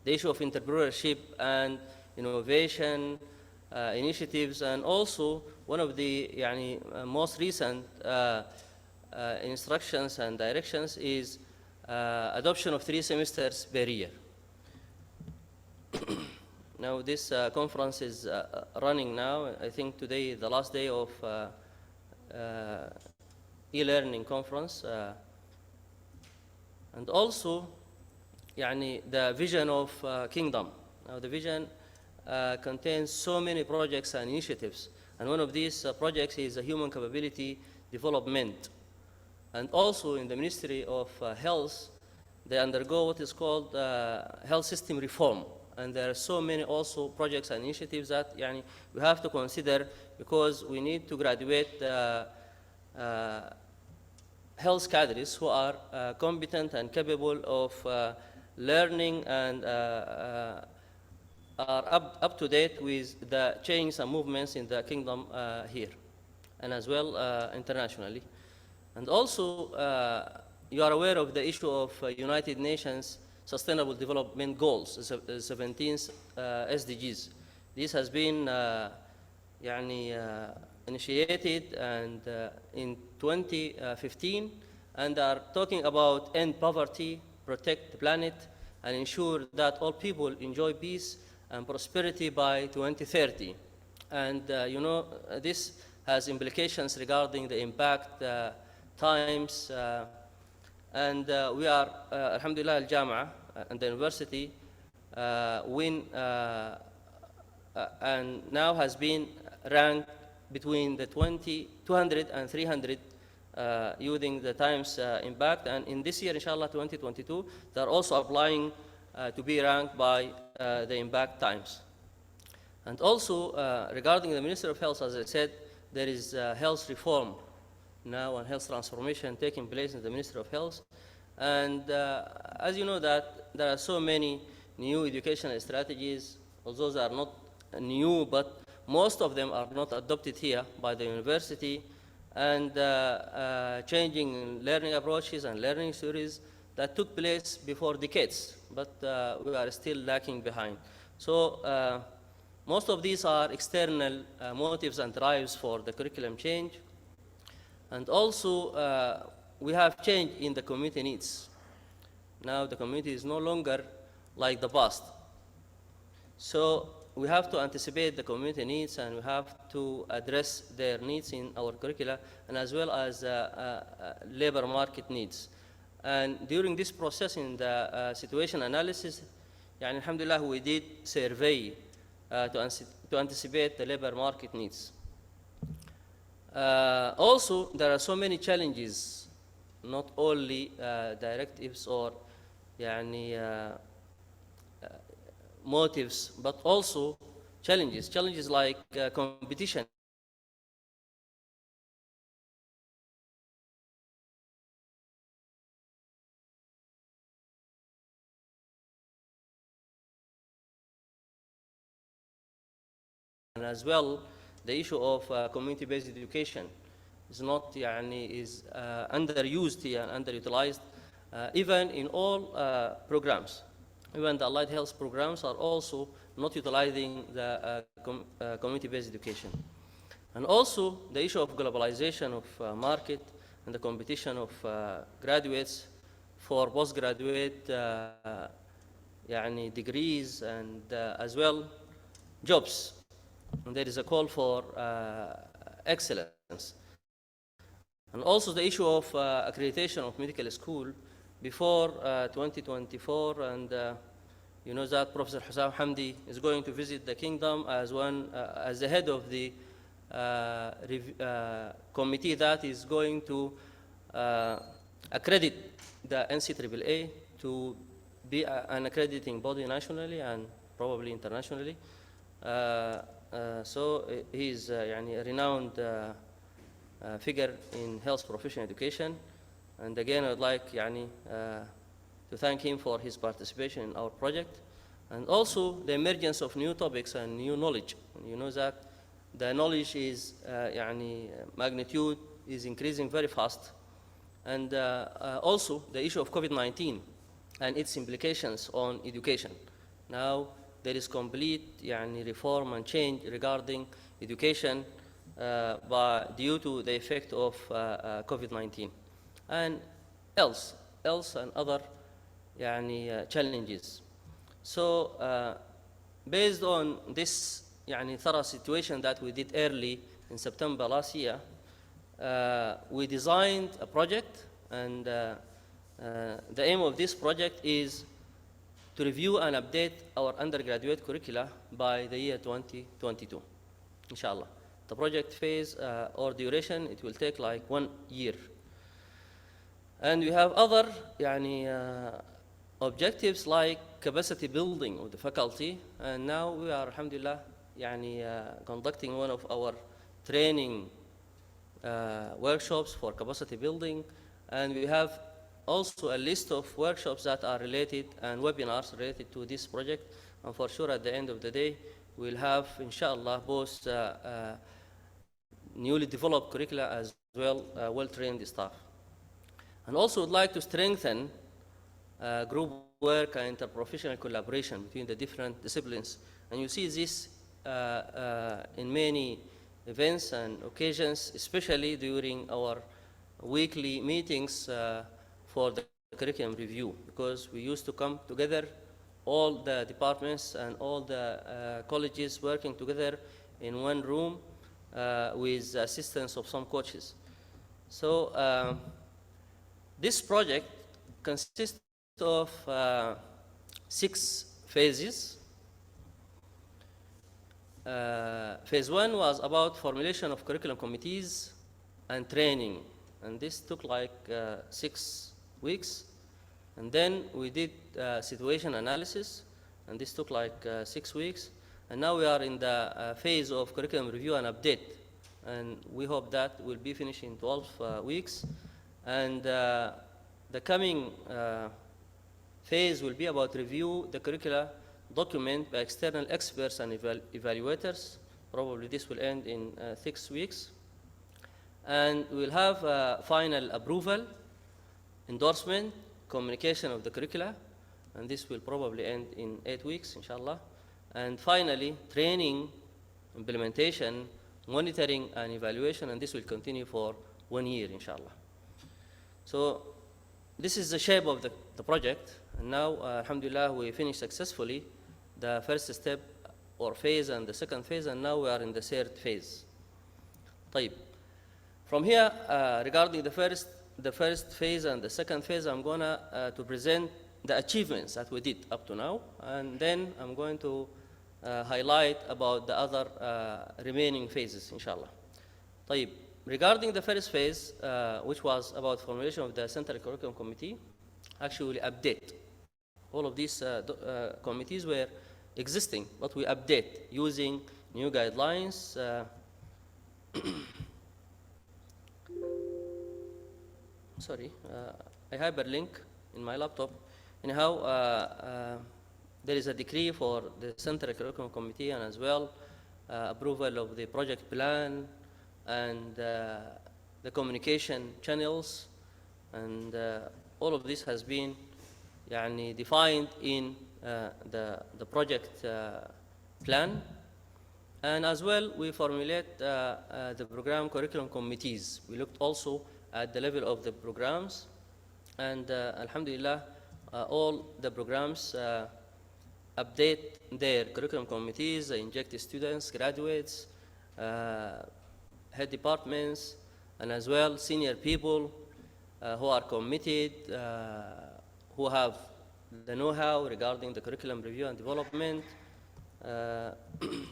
the issue of entrepreneurship and innovation initiatives. And also, one of the most recent instructions and directions is adoption of 3 semesters per year. Now, this conference is running now. I think today is the last day of e-learning conference. And also, the vision of kingdom. Now, the vision contains so many projects and initiatives. And one of these projects is a human capability development. And also in the Ministry of Health, they undergo what is called health system reform. And there are so many also projects and initiatives that we have to consider, because we need to graduate health cadres who are competent and capable of learning and are up to date with the changes and movements in the kingdom here, and as well internationally. And also, you are aware of the issue of United Nations Sustainable Development Goals, 17th SDGs. This has been initiated and in 2015, and are talking about end poverty, protect the planet, and ensure that all people enjoy peace and prosperity by 2030. And this has implications regarding the impact times, and we are, alhamdulillah, al-Jama'ah and the university and now has been ranked between the 200 and 300 using the times impact. And in this year, inshallah, 2022, they are also applying to be ranked by the impact times. And also, regarding the Ministry of Health, as I said, there is health reform now and health transformation taking place in the Ministry of Health. And as you know, that there are so many new educational strategies, although they are not new, but most of them are not adopted here by the university, and changing learning approaches and learning theories that took place before decades, but we are still lacking behind. So most of these are external motives and drives for the curriculum change. And also, we have change in the community needs. Now the community is no longer like the past. So we have to anticipate the community needs, and we have to address their needs in our curricula, and as well as labor market needs. And during this process in the situation analysis, alhamdulillah, we did survey to anticipate the labor market needs. Also, there are so many challenges, not only directives or motives, but also challenges like competition. And as well, the issue of community-based education is not is underused here and underutilized, even in all programs. Even the allied health programs are also not utilizing the community-based education. And also the issue of globalization of market and the competition of graduates for postgraduate degrees, and as well jobs. And there is a call for excellence. And also the issue of accreditation of medical school before 2024, and you know that Professor Hussam Hamdi is going to visit the kingdom as the head of the committee that is going to accredit the NCAA to be an accrediting body nationally and probably internationally. So he is a renowned figure in health professional education. And again, I would like to thank him for his participation in our project. And also the emergence of new topics and new knowledge. You know that the knowledge is, magnitude is increasing very fast. And also the issue of COVID-19 and its implications on education. Now there is complete reform and change regarding education due to the effect of COVID-19. And else and other challenges. So based on this thorough situation that we did early in September last year, we designed a project, and the aim of this project is to review and update our undergraduate curricula by the year 2022, inshallah. the project phase or duration, it will take like 1 year. And we have other objectives like capacity building of the faculty. And now we are, alhamdulillah, conducting one of our training workshops for capacity building. And we have also a list of workshops that are related and webinars related to this project. And for sure, at the end of the day, we'll have, inshallah, both newly developed curricula as well well-trained staff. And also would like to strengthen group work and interprofessional collaboration between the different disciplines. And you see this in many events and occasions, especially during our weekly meetings for the curriculum review, because we used to come together, all the departments and all the colleges working together in one room with the assistance of some coaches. So this project consists of 6 phases. Phase 1 was about formulation of curriculum committees and training, and this took like 6 weeks. And then we did situation analysis, and this took like 6 weeks. And now we are in the phase of curriculum review and update, and we hope that will be finished in 12 weeks. And the coming phase will be about review the curricula document by external experts and evaluators. Probably this will end in 6 weeks. And we'll have final approval, endorsement, communication of the curricula, and this will probably end in 8 weeks, inshallah. And finally, training, implementation, monitoring, and evaluation, and this will continue for 1 year, inshallah. So this is the shape of the project. And now, alhamdulillah, we finished successfully the first step or phase and the second phase, and now we are in the third phase. طيب. From here, regarding the first phase and the second phase, I'm going to present the achievements that we did up to now, and then I'm going to highlight about the other remaining phases, inshallah. طيب. Regarding the first phase, which was about formulation of the Central Curriculum Committee, actually update. All of these committees were existing, but we update using new guidelines. Sorry, I hyperlink in my laptop. Anyhow, there is a decree for the Central Curriculum Committee, and as well approval of the project plan and the communication channels, and all of this has been defined in the project plan. And as well, we formulate the program curriculum committees. We looked also at the level of the programs, and alhamdulillah, all the programs update their curriculum committees. They inject students, graduates, head departments, and as well senior people who are committed, who have the know-how regarding the curriculum review and development.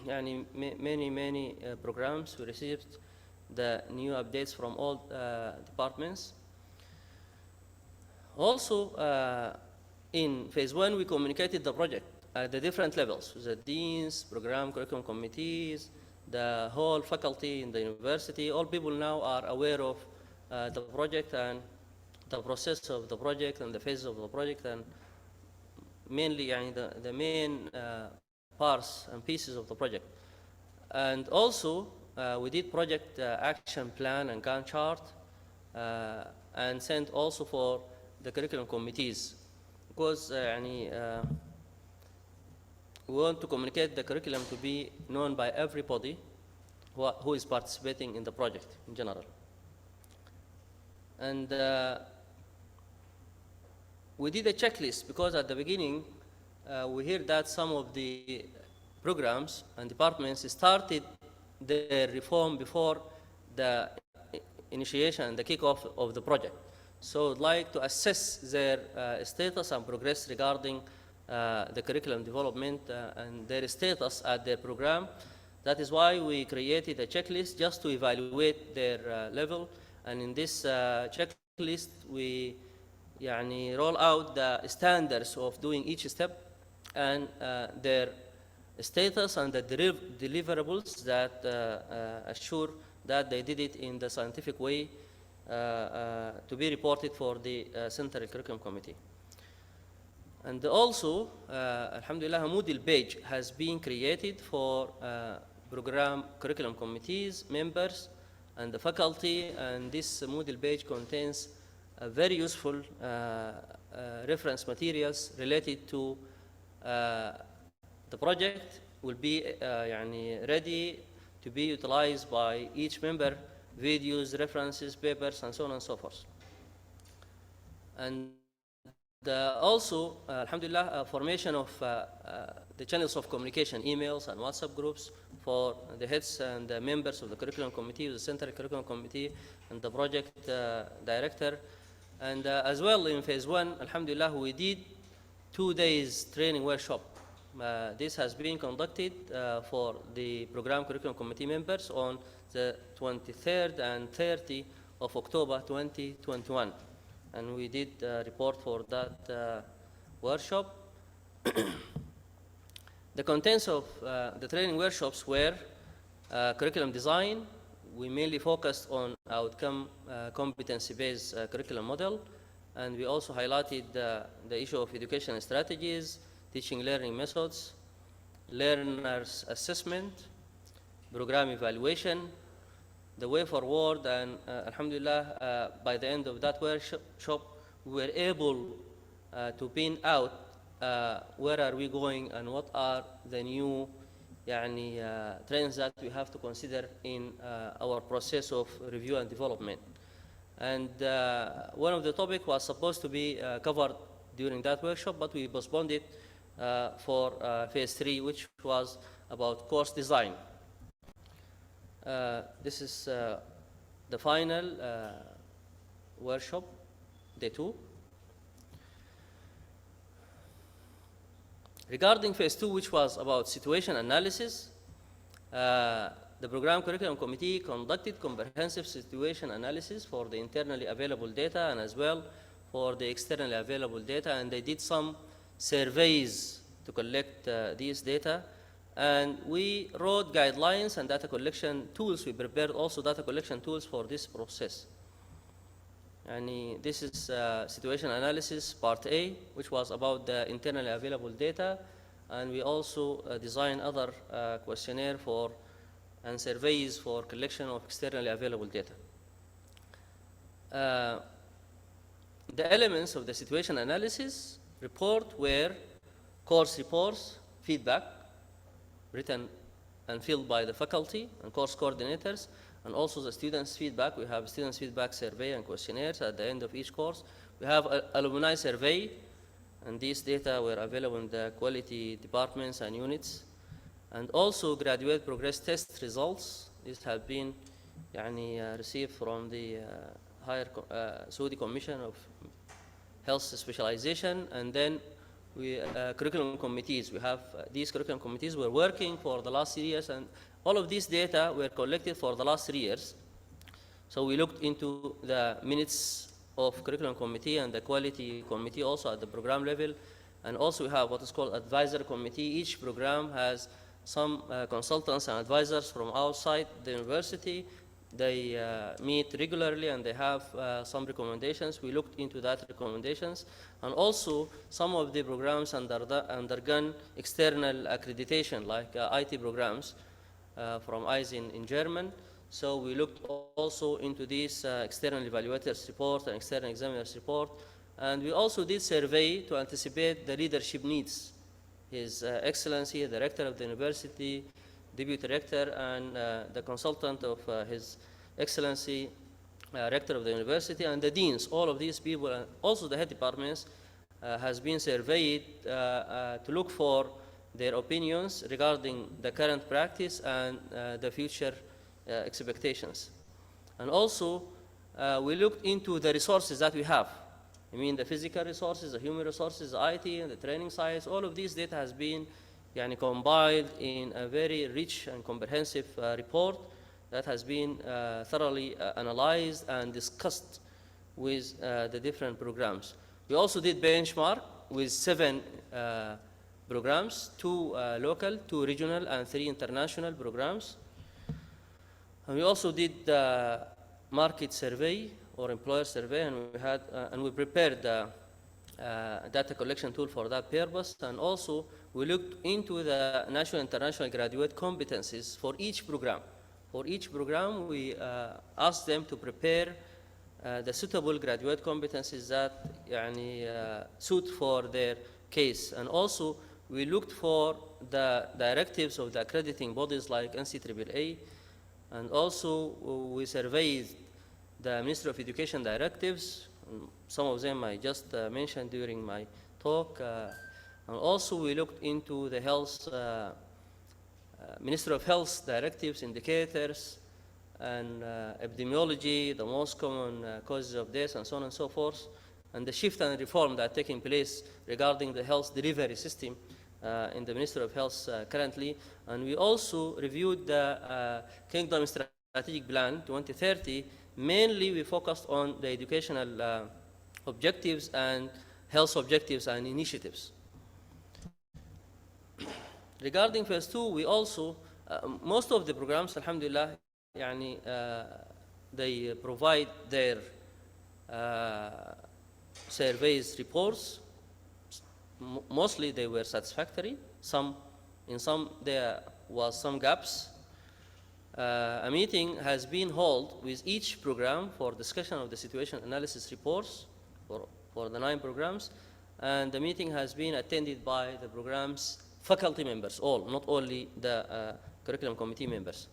Many programs we received the new updates from all departments. Also, in phase 1, we communicated the project at the different levels, the deans, program curriculum committees, the whole faculty in the university. All people now are aware of the project and the process of the project and the phases of the project, and mainly the main parts and pieces of the project. And also, we did project action plan and Gantt chart, and sent also for the curriculum committees, because we want to communicate the curriculum to be known by everybody who is participating in the project in general. And we did a checklist, because at the beginning we hear that some of the programs and departments started their reform before the initiation and the kickoff of the project. So I'd like to assess their status and progress regarding the curriculum development and their status at their program, That is why we created a checklist just to evaluate their level. And in this checklist, we roll out the standards of doing each step and their status and the deliverables that assure that they did it in the scientific way to be reported for the Central Curriculum Committee. And also, alhamdulillah, a Moodle page has been created for program curriculum committees, members, and the faculty, and this Moodle page contains very useful reference materials related to the project will be ready to be utilized by each member, videos, references, papers, and so on and so forth. And also, alhamdulillah, formation of the channels of communication, emails and WhatsApp groups for the heads and the members of the curriculum committee, the Central Curriculum Committee, and the project director. And as well in phase 1, alhamdulillah, we did 2 days training workshop. This has been conducted for the program curriculum committee members on the 23rd and 30th of October 2021. And we did a report for that workshop. The contents of the training workshops were curriculum design. We mainly focused on outcome competency-based curriculum model. And we also highlighted the issue of education strategies, teaching learning methods, learners assessment, program evaluation, the way forward, and alhamdulillah, by the end of that workshop, we were able to pin out where are we going and what are the new trends that we have to consider in our process of review and development. And one of the topics was supposed to be covered during that workshop, but we postponed it for phase 3, which was about course design. This is the final workshop, day 2. Regarding phase 2, which was about situation analysis, the program curriculum committee conducted comprehensive situation analysis for the internally available data and as well for the externally available data, and they did some surveys to collect these data. And we wrote guidelines and data collection tools. We prepared also data collection tools for this process. And this is situation analysis part A, which was about the internally available data. And we also designed other questionnaire for and surveys for collection of externally available data. The elements of the situation analysis report were course reports, feedback, written and filled by the faculty and course coordinators, and also the students' feedback. We have students' feedback survey and questionnaires at the end of each course. We have an alumni survey, and these data were available in the quality departments and units. And also graduate progress test results. These have been received from the Saudi Commission of Health Specialization. And then we curriculum committees. We have these curriculum committees were working for the last 3 years, and all of these data were collected for the last 3 years. So we looked into the minutes of curriculum committee and the quality committee also at the program level. And also we have what is called advisor committee. Each program has some consultants and advisors from outside the university. They meet regularly and they have some recommendations. We looked into that recommendations. And also some of the programs undergone external accreditation, like IT programs from ICE in German. So we looked also into these external evaluators report and external examiners report. And we also did survey to anticipate the leadership needs. His Excellency, the Rector of the University, Deputy Rector, and the consultant of His Excellency, Rector of the University, and the deans. All of these people, and also the head departments, has been surveyed to look for their opinions regarding the current practice and the future expectations. And also, we looked into the resources that we have. I mean, the physical resources, the human resources, the IT, and the training science, all of these data has been compiled in a very rich and comprehensive report that has been thoroughly analyzed and discussed with the different programs. We also did benchmark with 7 programs, 2 local, 2 regional, and 3 international programs. And we also did the market survey or employer survey, and we prepared the data collection tool for that purpose. And also we looked into the national and international graduate competencies for each program. For each program, we asked them to prepare the suitable graduate competencies that suit for their case. And also we looked for the directives of the accrediting bodies like NCAA, and also we surveyed the Ministry of Education directives. Some of them I just mentioned during my talk. And also we looked into the health, Ministry of Health directives, indicators, and epidemiology, the most common causes of death, and so on and so forth, and the shift and reform that are taking place regarding the health delivery system in the Ministry of Health currently. And we also reviewed the Kingdom Strategic Plan 2030. Mainly we focused on the educational objectives and health objectives and initiatives. Regarding phase 2, we also, most of the programs, alhamdulillah, they provide their surveys reports. Mostly they were satisfactory. In some there was some gaps. A meeting has been held with each program for discussion of the situation analysis reports for the 9 programs, and the meeting has been attended by the program's faculty members, all, not only the curriculum committee members.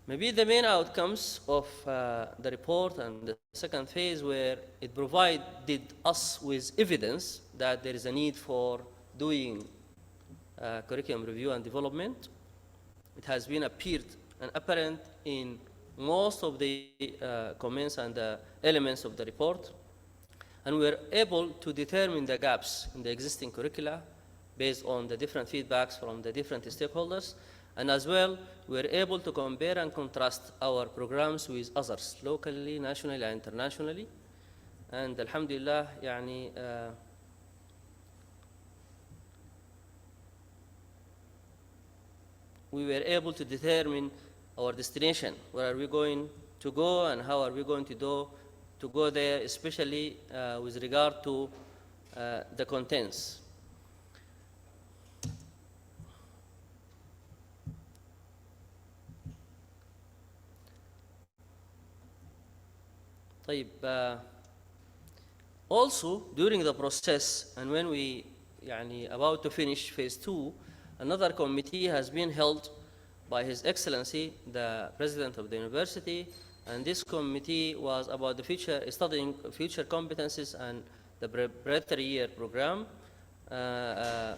Maybe the main outcomes of the report and the second phase were it provided us with evidence that there is a need for doing curriculum review and development. It has been apparent in most of the comments and the elements of the report. And we were able to determine the gaps in the existing curricula based on the different feedbacks from the different stakeholders. And as well, we were able to compare and contrast our programs with others, locally, nationally, and internationally. And alhamdulillah, we were able to determine our destination. Where are we going to go, and how are we going to go there, especially with regard to the contents. Also, during the process, and when we about to finish phase 2, another committee has been held by His Excellency, the President of the University, and this committee was about the studying future competencies and the preparatory year program. And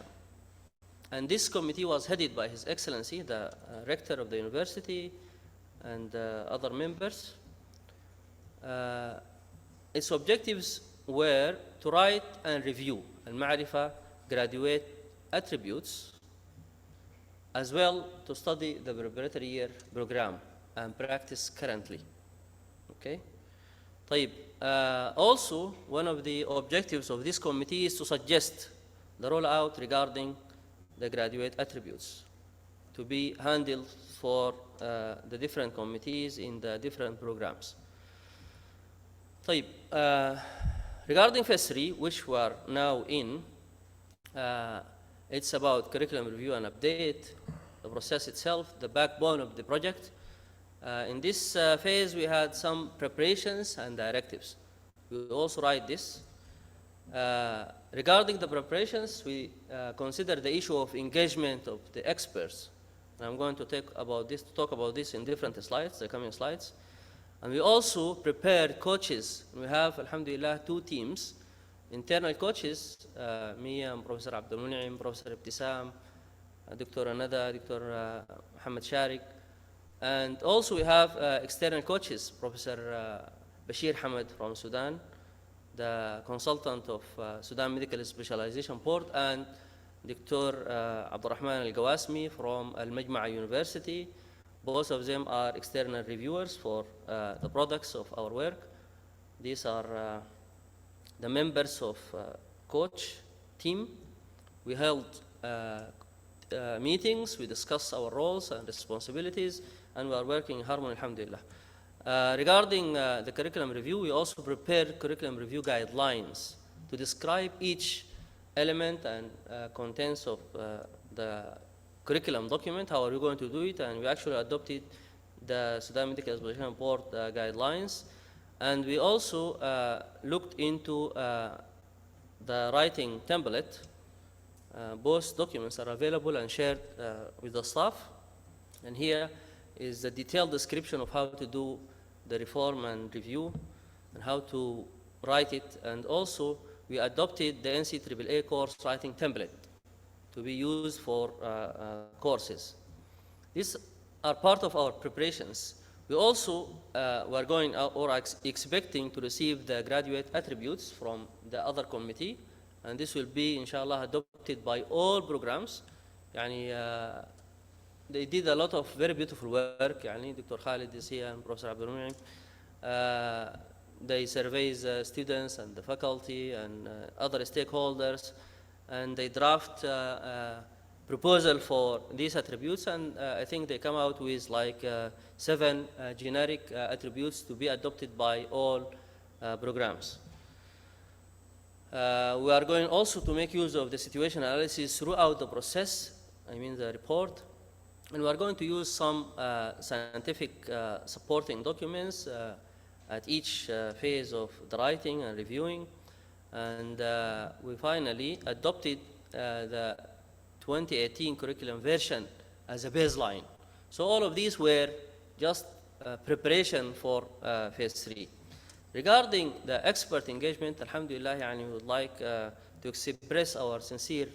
this committee was headed by His Excellency, the Rector of the University, and other members. Its objectives were to write and review al-Ma'rifah graduate attributes, as well to study the preparatory year program and practice currently. Okay? Also, one of the objectives of this committee is to suggest the rollout regarding the graduate attributes to be handled for the different committees in the different programs. Regarding phase 3, which we are now in, it's about curriculum review and update, the process itself, the backbone of the project. In this phase, we had some preparations and directives. We also write this. Regarding the preparations, we consider the issue of engagement of the experts. And I'm going to talk about this in different slides, the coming slides. And we also prepared coaches. We have, alhamdulillah, 2 teams. Internal coaches, me and Professor Abdul Munim, Professor Ibtisam, Dr. Nada, Dr. Muhammad Sharik. And also we have external coaches, Professor Bashir Hamad from Sudan, the consultant of Sudan Medical Specialization Board, and Dr. Abdurrahman Al-Gawasmi from Al-Majma'a University. Both of them are external reviewers for the products of our work. These are the members of coach team. We held meetings, we discussed our roles and responsibilities, and we are working in harmony, alhamdulillah. Regarding the curriculum review, we also prepared curriculum review guidelines to describe each element and contents of the curriculum document, how are we going to do it, and we actually adopted the Sudan Medical Association Board guidelines. And we also looked into the writing template. Both documents are available and shared with the staff. And here is the detailed description of how to do the reform and review and how to write it. And also, we adopted the NCAA course writing template to be used for courses. These are part of our preparations. We also were going out or expecting to receive the graduate attributes from the other committee, and this will be, inshallah, adopted by all programs. Yani, they did a lot of very beautiful work. Yani, Dr. Khalid is here and Professor Abdul Mu'in. They survey the students and the faculty and other stakeholders, and they draft proposal for these attributes, and I think they come out with like 7 generic attributes to be adopted by all programs. We are going also to make use of the situation analysis throughout the process, I mean the report, and we are going to use some scientific supporting documents at each phase of the writing and reviewing, and we finally adopted the 2018 curriculum version as a baseline. So all of these were just preparation for phase 3. Regarding the expert engagement, alhamdulillah, we would like to express our sincere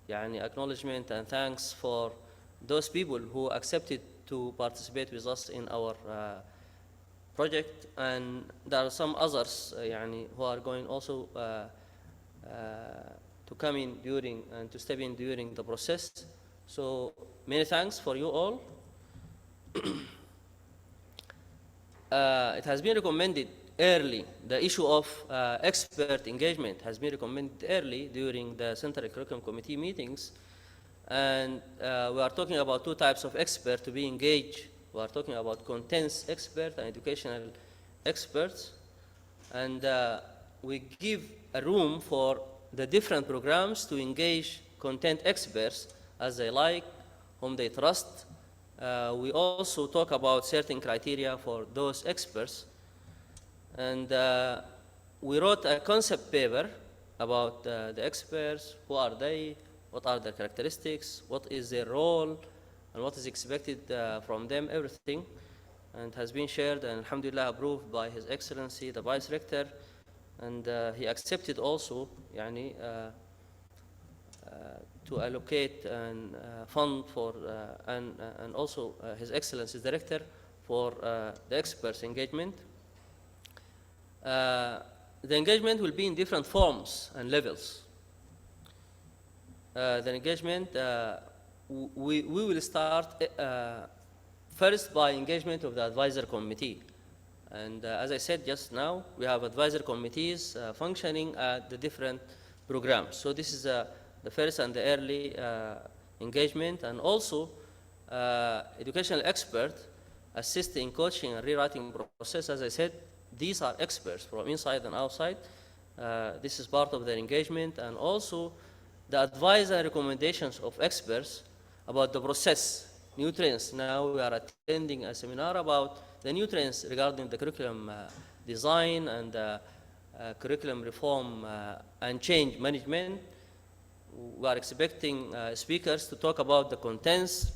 acknowledgement and thanks for those people who accepted to participate with us in our project, and there are some others who are going also to come in during and to step in during the process. So many thanks for you all. It has been recommended early, the issue of expert engagement has been recommended early during the Central Curriculum Committee meetings, and we are talking about 2 types of experts to be engaged. We are talking about contents experts and educational experts, and we give a room for the different programs to engage content experts as they like, whom they trust. We also talk about certain criteria for those experts, and we wrote a concept paper about the experts, who are they, what are their characteristics, what is their role, and what is expected from them, everything, and has been shared and alhamdulillah approved by His Excellency the Vice Rector, and he accepted also to allocate and fund for and also His Excellency's Director for the experts engagement. The engagement will be in different forms and levels. The engagement, we will start first by engagement of the advisor committee. And as I said just now, we have advisor committees functioning at the different programs. So this is the first and the early engagement, and also educational expert assisting coaching and rewriting process. As I said, these are experts from inside and outside. This is part of their engagement, and also the advice and recommendations of experts about the process, nutrients. Now we are attending a seminar about the nutrients regarding the curriculum design and curriculum reform and change management. We are expecting speakers to talk about the contents,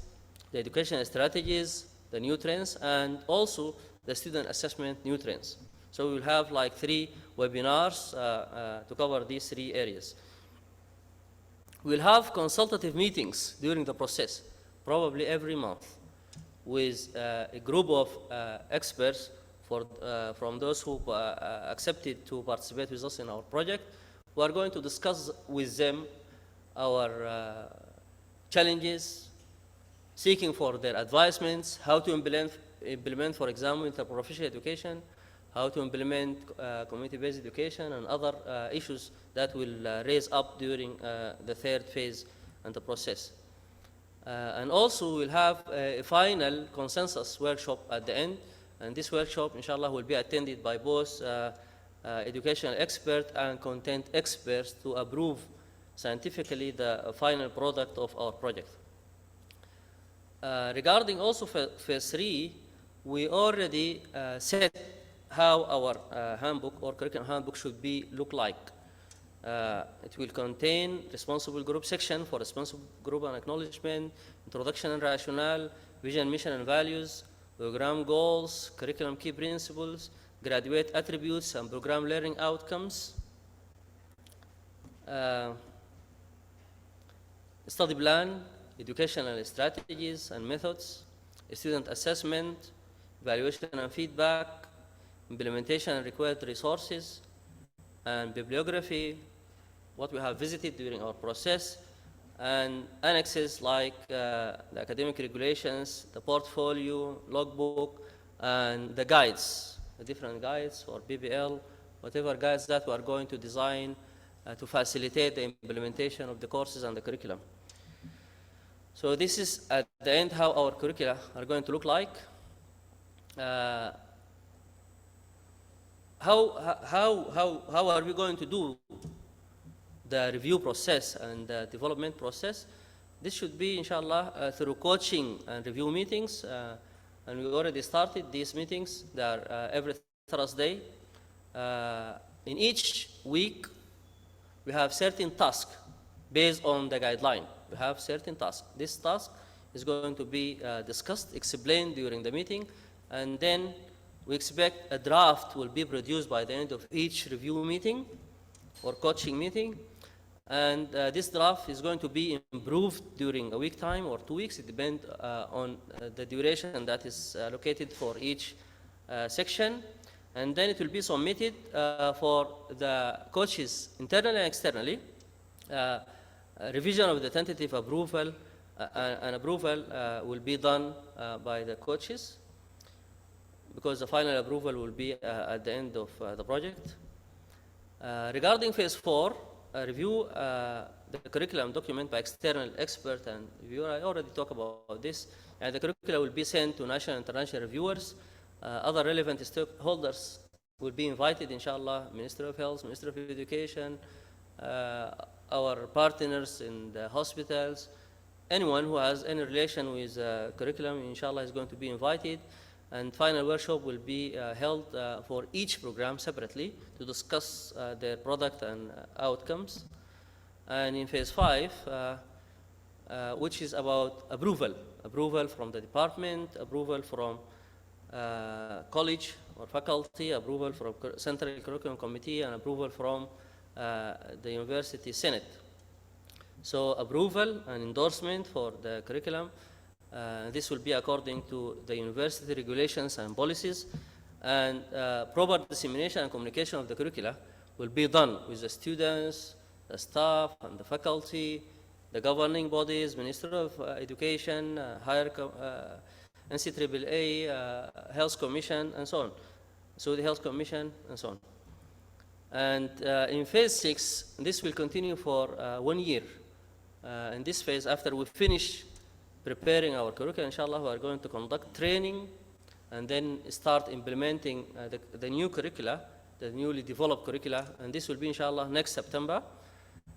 the educational strategies, the nutrients, and also the student assessment nutrients. So we will have like 3 webinars to cover these 3 areas. We'll have consultative meetings during the process, probably every month, with a group of experts from those who accepted to participate with us in our project. We are going to discuss with them our challenges, seeking for their advisements, how to implement, for example, interprofessional education, how to implement community-based education, and other issues that will raise up during the third phase and the process. And also, we'll have a final consensus workshop at the end, and this workshop, inshallah, will be attended by both educational experts and content experts to approve scientifically the final product of our project. Regarding also phase 3, we already set how our handbook or curriculum handbook should look like. It will contain responsible group section for responsible group and acknowledgement, introduction and rationale, vision, mission, and values, program goals, curriculum key principles, graduate attributes, and program learning outcomes. Study plan, educational strategies and methods, student assessment, evaluation and feedback, implementation and required resources, and bibliography, what we have visited during our process, and annexes like the academic regulations, the portfolio, logbook, and the guides, the different guides or BBL, whatever guides that we are going to design to facilitate the implementation of the courses and the curriculum. So this is at the end how our curricula are going to look like. How are we going to do the review process and the development process? This should be, inshallah, through coaching and review meetings. And we already started these meetings. They are every Thursday. In each week, we have certain tasks based on the guideline. We have certain tasks. This task is going to be discussed, explained during the meeting, and then we expect a draft will be produced by the end of each review meeting or coaching meeting. And this draft is going to be improved during a week time or 2 weeks. It depends on the duration that is allocated for each section. And then it will be submitted for the coaches internally and externally. Revision of the tentative approval and approval will be done by the coaches, because the final approval will be at the end of the project. Regarding phase 4, review the curriculum document by external expert and reviewer. I already talked about this. And the curriculum will be sent to national and international reviewers. Other relevant stakeholders will be invited, inshallah, Ministry of Health, Ministry of Education, our partners in the hospitals. Anyone who has any relation with curriculum, inshallah, is going to be invited. And final workshop will be held for each program separately to discuss their product and outcomes. And in phase 5, which is about approval from the department, approval from college or faculty, approval from Central Curriculum Committee, and approval from the University Senate. So approval and endorsement for the curriculum. This will be according to the university regulations and policies, and proper dissemination and communication of the curricula will be done with the students, the staff, and the faculty, the governing bodies, Ministry of Education, higher NCAA, Health Commission, and so on. So the Health Commission, and so on. And in phase 6, this will continue for 1 year. In this phase, after we finish preparing our curriculum, inshallah, we are going to conduct training and then start implementing the new curricula, the newly developed curricula, and this will be, inshallah, next September.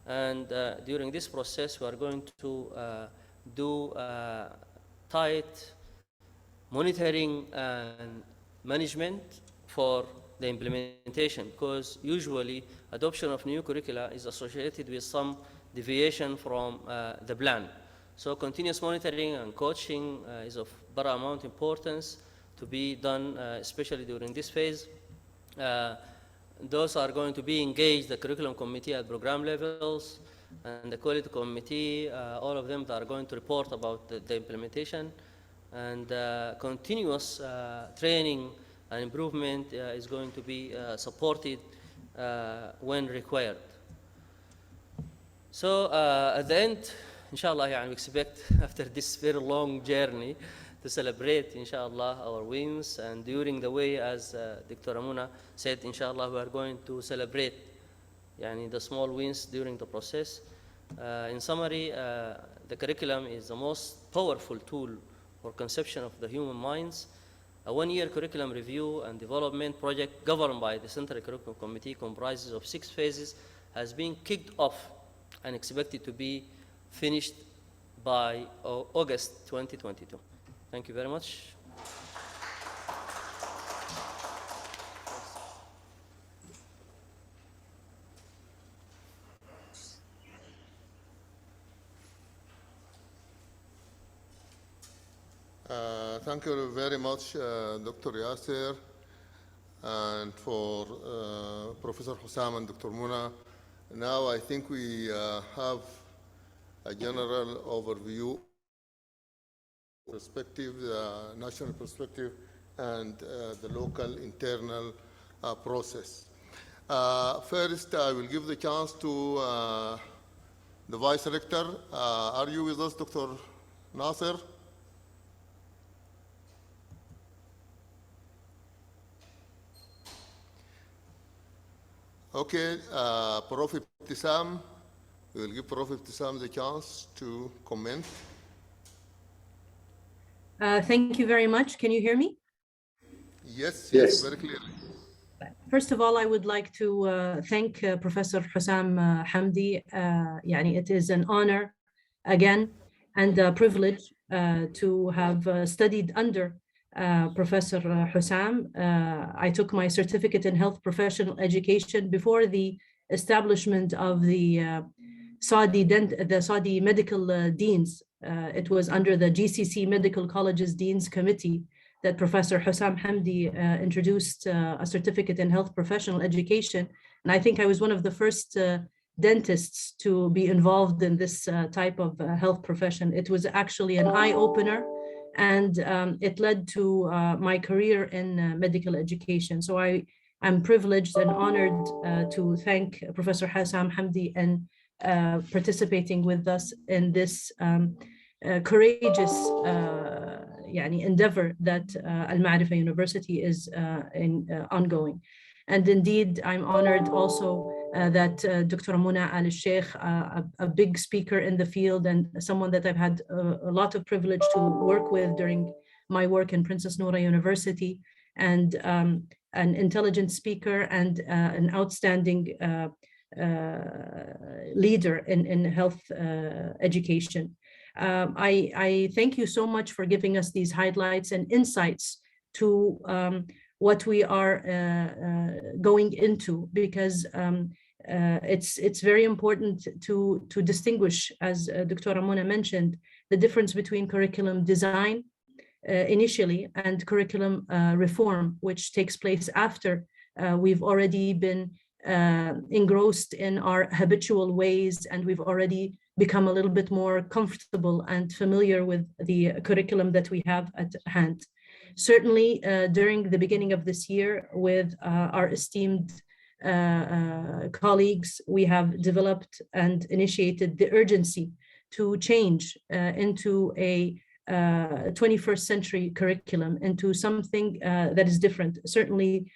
And during this process, we are going to do tight monitoring and management for the implementation, because usually adoption of new curricula is associated with some deviation from the plan. So continuous monitoring and coaching is of paramount importance to be done, especially during this phase. Those are going to be engaged, the curriculum committee at program levels, and the quality committee, all of them that are going to report about the implementation. And continuous training and improvement is going to be supported when required. So at the end, inshallah, yeah, we expect after this very long journey to celebrate, inshallah, our wins. And during the way, as Dr. Amuna said, inshallah, we are going to celebrate the small wins during the process. In summary, the curriculum is the most powerful tool for conception of the human minds. A one-year curriculum review and development project governed by the Central Curriculum Committee comprises of 6 phases has been kicked off and expected to be finished by August 2022. Thank you very much.
Thank you very much, Dr. Yasser, and for Professor Hussam and Dr. Muna. Now I think we have a general overview, perspective, the national perspective, and the local internal process. First, I will give the chance to the Vice Rector. Are you with us, Dr. Nasser? Okay, Prof. Ibtisam, we will give Prof. Ibtisam the chance to comment.
Thank you very much. Can you hear me?
Yes, very clearly.
First of all, I would like to thank Professor Hussam Hamdi. It is an honor again and a privilege to have studied under Professor Hussam. I took my certificate in health professional education before the establishment of the Saudi medical deans. It was under the GCC Medical Colleges Deans Committee that Professor Hussam Hamdi introduced a certificate in health professional education. And I think I was one of the first dentists to be involved in this type of health profession. It was actually an eye-opener, and it led to my career in medical education. So I'm privileged and honored to thank Professor Hussam Hamdi and participating with us in this courageous endeavor that Al-Ma'rifah University is ongoing. And indeed, I'm honored also that Dr. Muna Al-Sheikh, a big speaker in the field and someone that I've had a lot of privilege to work with during my work in Princess Noura University, and an intelligent speaker and an outstanding leader in health education. I thank you so much for giving us these highlights and insights to what we are going into, because it's very important to distinguish, as Dr. Ramona mentioned, the difference between curriculum design initially and curriculum reform, which takes place after we've already been engrossed in our habitual ways, and we've already become a little bit more comfortable and familiar with the curriculum that we have at hand. Certainly during the beginning of this year with our esteemed colleagues, we have developed and initiated the urgency to change into a 21st century curriculum, into something that is different. Certainly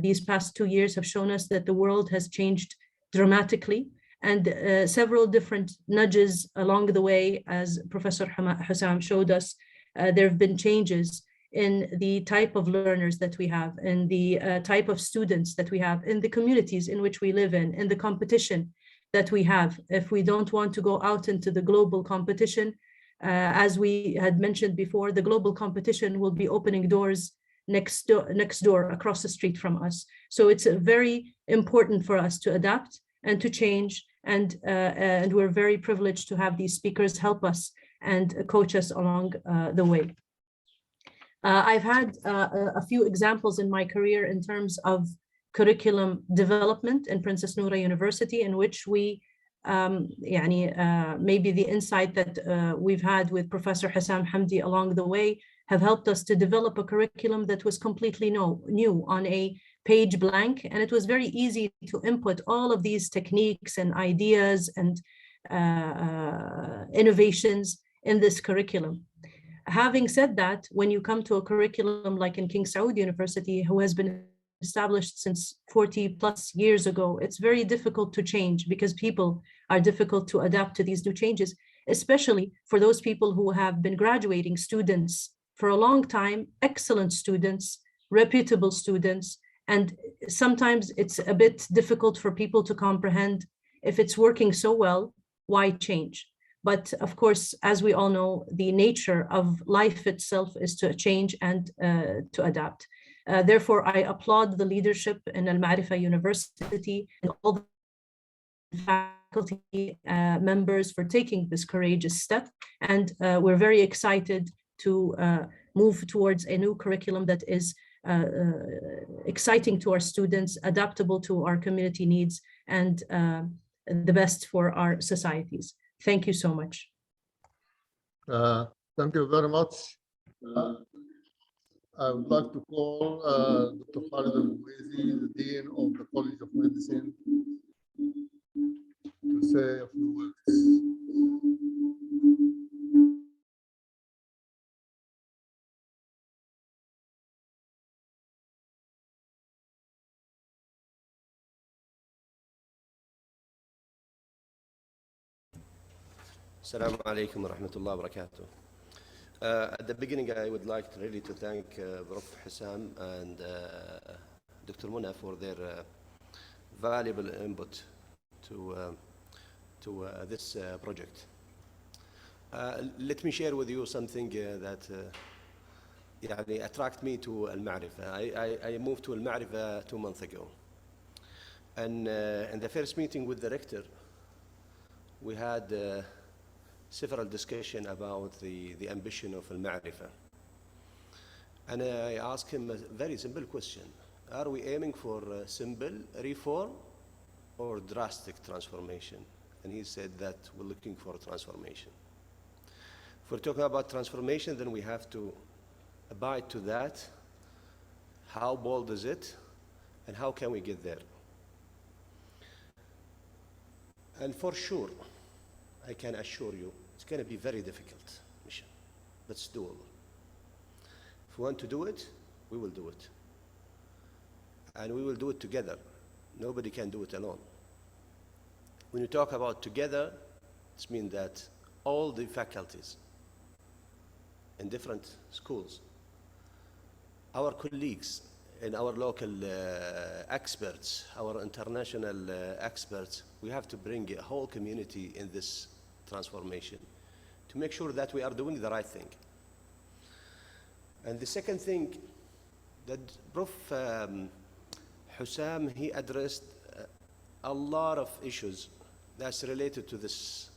these past 2 years have shown us that the world has changed dramatically, and several different nudges along the way, as Professor Hussam showed us. There have been changes in the type of learners that we have, in the type of students that we have, in the communities in which we live in the competition that we have. If we don't want to go out into the global competition, as we had mentioned before, the global competition will be opening doors next door across the street from us. So it's very important for us to adapt and to change, and we're very privileged to have these speakers help us and coach us along the way. I've had a few examples in my career in terms of curriculum development in Princess Noura University, in which we maybe the insight that we've had with Professor Hussam Hamdi along the way have helped us to develop a curriculum that was completely new on a page blank. And it was very easy to input all of these techniques and ideas and innovations in this curriculum. Having said that, when you come to a curriculum like in King Saud University, who has been established since 40 plus years ago, it's very difficult to change because people are difficult to adapt to these new changes, especially for those people who have been graduating students for a long time, excellent students, reputable students, and sometimes it's a bit difficult for people to comprehend if it's working so well, why change? But of course, as we all know, the nature of life itself is to change and to adapt. Therefore, I applaud the leadership in Al-Ma'rifa University and all the faculty members for taking this courageous step. And we're very excited to move towards a new curriculum that is exciting to our students, adaptable to our community needs, and the best for our societies. Thank you so much.
Thank you very much. I would like to call Dr. Khalid Al-Mouezi, the Dean of the College of Medicine, to say a few words.
Assalamu alaikum wa rahmatullahi wa barakatuh. At the beginning, I would like really to thank Prof. Hussam and Dr. Muna for their valuable input to this project. Let me share with you something that attracted me to Al-Ma'rifa. I moved to Al-Ma'rifa 2 months ago. And in the first meeting with the rector, we had several discussions about the ambition of Al-Ma'rifa. And I asked him a very simple question. Are we aiming for simple reform or drastic transformation? And he said that we're looking for transformation. If we're talking about transformation, then we have to abide to that. How bold is it? And how can we get there? And for sure, I can assure you, it's going to be a very difficult mission, but it's doable. If we want to do it, we will do it. And we will do it together. Nobody can do it alone. When you talk about together, it means that all the faculties in different schools, our colleagues and our local experts, our international experts, we have to bring a whole community in this transformation to make sure that we are doing the right thing. And the second thing that Prof. Hussam, he addressed a lot of issues that's related to this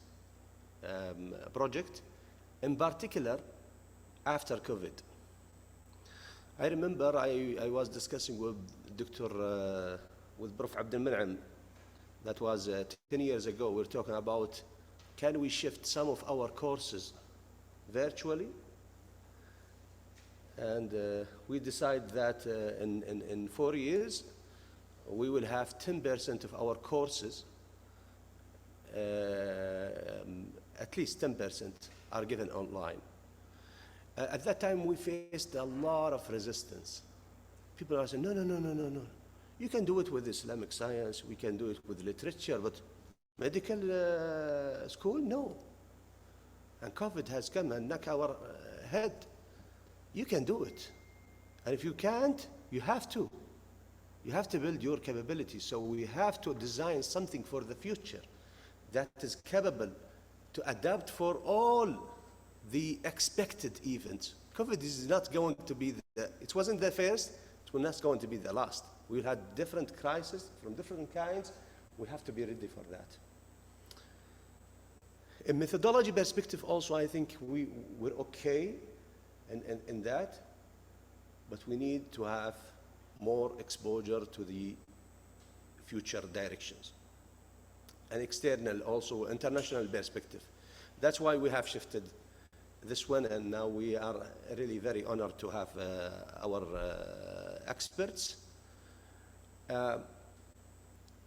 project, in particular after COVID. I remember I was discussing with with Prof. Abdul Mun'im, that was 10 years ago. We're talking about, can we shift some of our courses virtually? And we decided that in 4 years, we will have 10% of our courses, at least 10% are given online. At that time, we faced a lot of resistance. People are saying, no. You can do it with Islamic science, we can do it with literature, but medical school, no. And COVID has come and knocked our head. You can do it. And if you can't, you have to. You have to build your capabilities. So we have to design something for the future that is capable to adapt for all the expected events. COVID is not going to be it wasn't the first, it was not going to be the last. We had different crises from different kinds. We have to be ready for that. In methodology perspective also, I think we're okay in that, but we need to have more exposure to the future directions. And external, also international perspective. That's why we have shifted this one, and now we are really very honored to have our experts.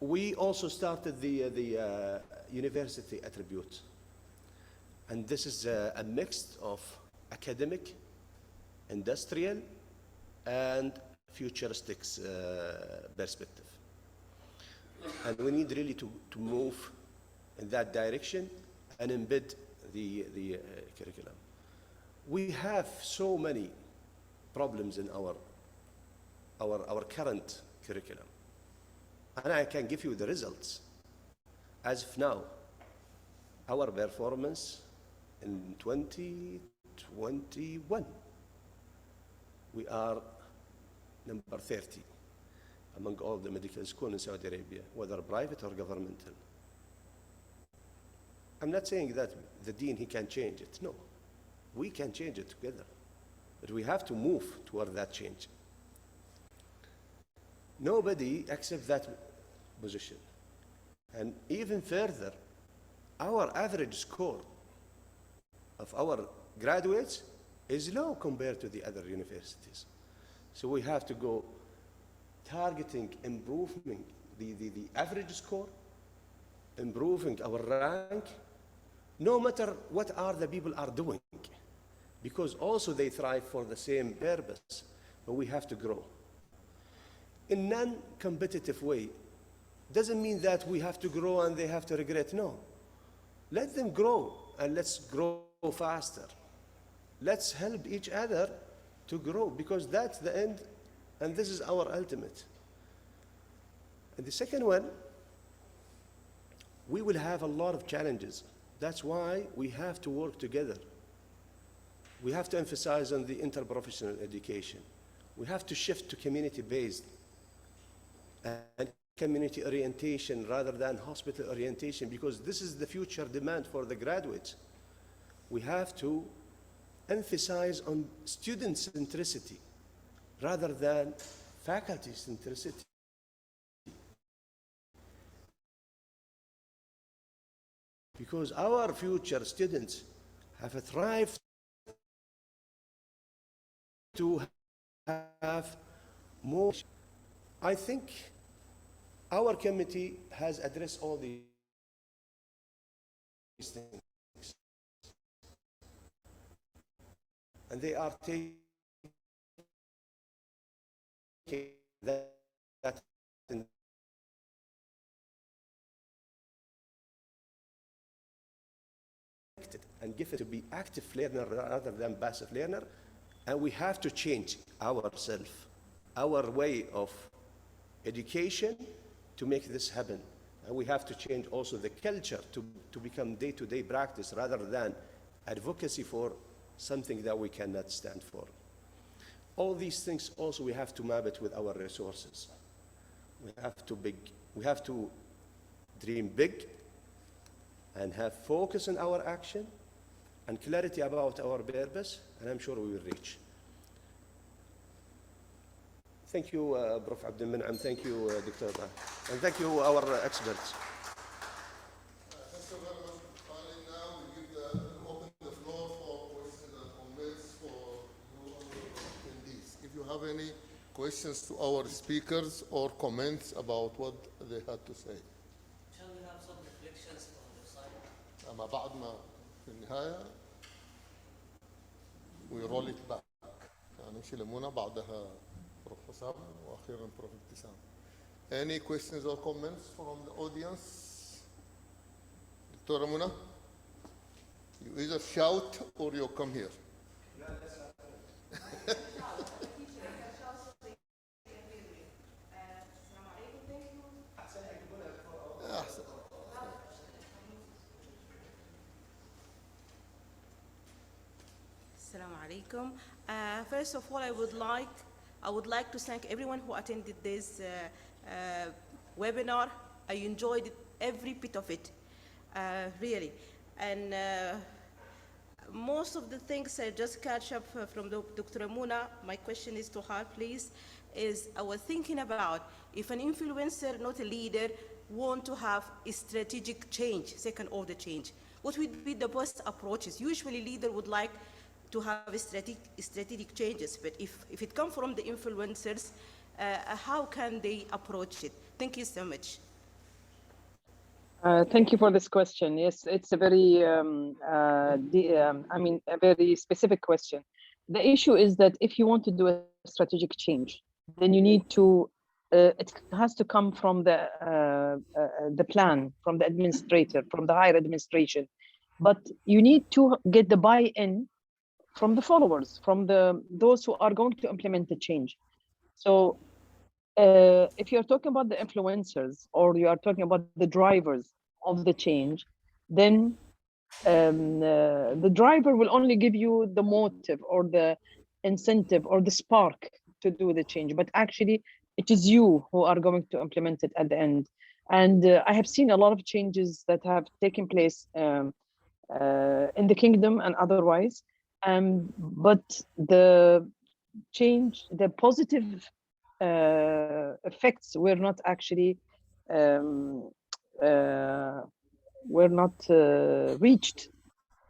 We also started the university attribute. And this is a mix of academic, industrial, and futuristic perspective. And we need really to move in that direction and embed the curriculum. We have so many problems in our current curriculum. And I can give you the results. As of now, our performance in 2021, we are number 30 among all the medical schools in Saudi Arabia, whether private or governmental. I'm not saying that the dean, he can change it. No, we can change it together. But we have to move toward that change. Nobody accepts that position. And even further, our average score of our graduates is low compared to the other universities. So we have to go targeting improving the average score, improving our rank, no matter what the people are doing, because also they thrive for the same purpose, but we have to grow. In non-competitive way, doesn't mean that we have to grow and they have to regret, no. Let them grow and let's grow faster. Let's help each other to grow, because that's the end and this is our ultimate. And the second one, we will have a lot of challenges. That's why we have to work together. We have to emphasize on the interprofessional education. We have to shift to community-based and community orientation rather than hospital orientation, because this is the future demand for the graduates. We have to emphasize on student centricity rather than faculty centricity. Because our future students have thrived to have more. I think our committee has addressed all these things. And they are taking that and give it to be active learner rather than passive learner. And we have to change ourselves, our way of education to make this happen. And we have to change also the culture to become day-to-day practice rather than advocacy for something that we cannot stand for. All these things also we have to map it with our resources. We have to dream big and have focus on our action and clarity about our purpose, and I'm sure we will reach. Thank you, Prof. Abdul Min'am. Thank you, Dr. And thank you, our experts.
Thank you very much. Finally, now we open the floor for questions and comments for you attendees. If you have any questions to our speakers or comments about what they had to say.
Shall we have some reflections on your side?
أما بعد ما في النهاية we roll it back. يعني نمشي لمنى بعدها بروف حسام وأخيرا بروف ابتسام. Any questions or comments from the audience? Dr. Muna, you either shout or you come here.
Assalamu alaikum. First of all, I would like to thank everyone who attended this webinar. I enjoyed every bit of it, really. And most of the things I just catch up from Dr. Muna. My question is to her, please, is I was thinking about if an influencer, not a leader, want to have a strategic change, second order change, what would be the best approaches? Usually leader would like to have strategic changes, but if it comes from the influencers, how can they approach it? Thank you so much.
Thank you for this question. Yes, it's a very, a very specific question. The issue is that if you want to do a strategic change, then you need to, it has to come from the plan, from the administrator, from the higher administration. But you need to get the buy-in from the followers, from those who are going to implement the change. So if you're talking about the influencers or you are talking about the drivers of the change, then the driver will only give you the motive or the incentive or the spark to do the change, but actually it is you who are going to implement it at the end. And I have seen a lot of changes that have taken place in the kingdom and otherwise, but the change, the positive effects were not actually reached,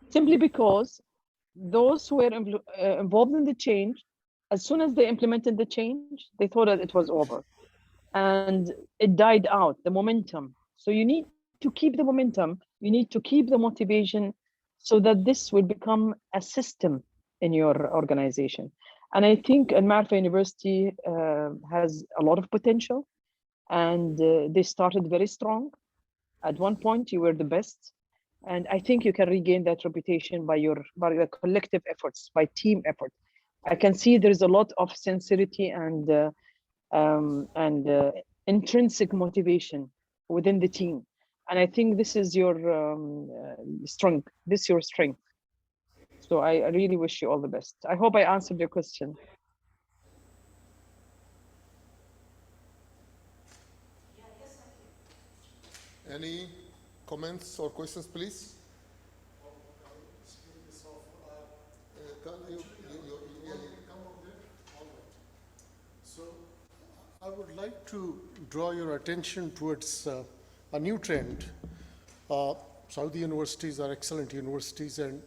simply because those who were involved in the change, as soon as they implemented the change, they thought that it was over and it died out, the momentum. So you need to keep the momentum, you need to keep the motivation so that this will become a system in your organization. And I think Al Marfa University has a lot of potential, and they started very strong. At one point, you were the best, and I think you can regain that reputation by your collective efforts, by team effort. I can see there is a lot of sincerity and intrinsic motivation within the team, and I think this is your strength. This is your strength. So I really wish you all the best. I hope I answered your question.
Any comments or questions, please?
So I would like to draw your attention towards a new trend. Saudi universities are excellent universities, and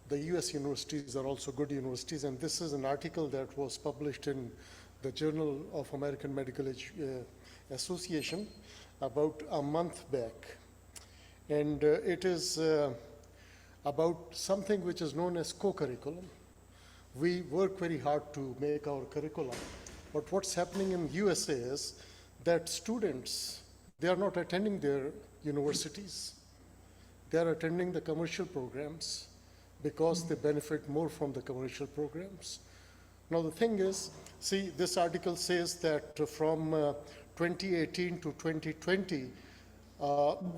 the US universities are also good universities. And this is an article that was published in the Journal of American Medical Association about a month back. And it is about something which is known as co-curriculum. We work very hard to make our curriculum, but what's happening in USA is that students, they are not attending their universities. They are attending the commercial programs because they benefit more from the commercial programs. Now the thing is, see, this article says that from 2018 to 2020,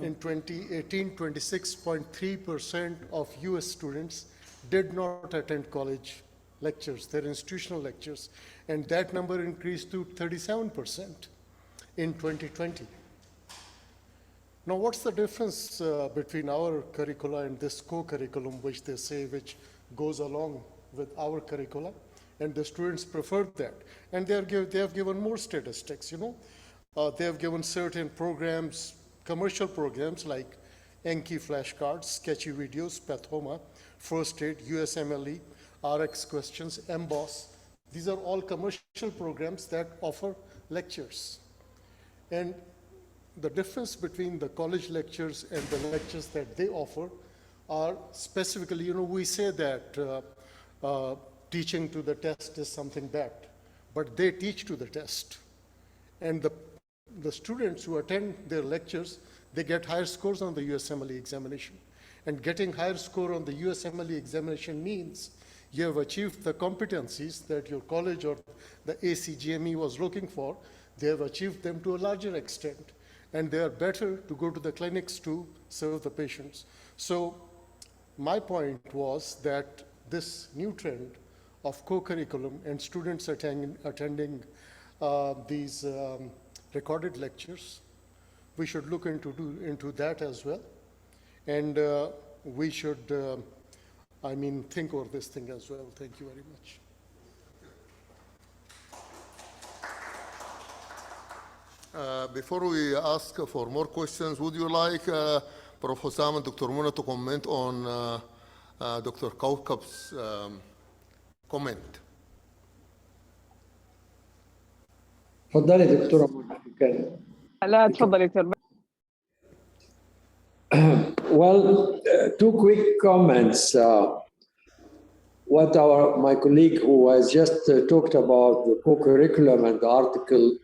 in 2018, 26.3% of US students did not attend college lectures, their institutional lectures, and that number increased to 37% in 2020. Now, what's the difference between our curricula and this co-curriculum, which they say, which goes along with our curricula, and the students prefer that, and they have given more statistics, you know. They have given certain programs, commercial programs like Enki flashcards, sketchy videos, Pathoma, First Aid, USMLE, RX questions, MBOSS. These are all commercial programs that offer lectures. And the difference between the college lectures and the lectures that they offer are specifically, you know, we say that teaching to the test is something bad, but they teach to the test. And the students who attend their lectures, they get higher scores on the USMLE examination. And getting higher score on the USMLE examination means you have achieved the competencies that your college or the ACGME was looking for. They have achieved them to a larger extent, and they are better to go to the clinics to serve the patients. So my point was that this new trend of co-curriculum and students attending these recorded lectures, we should look into that as well. And we should, think over this thing as well. Thank you very much.
Before we ask for more questions, would you like Prof. Hussam and Dr. Muna to comment on Dr. Kaukab's comment?
تفضلي دكتورة منى.
لا تفضل دكتور.
Well, two quick comments. What my colleague who has just talked about the co-curriculum and the article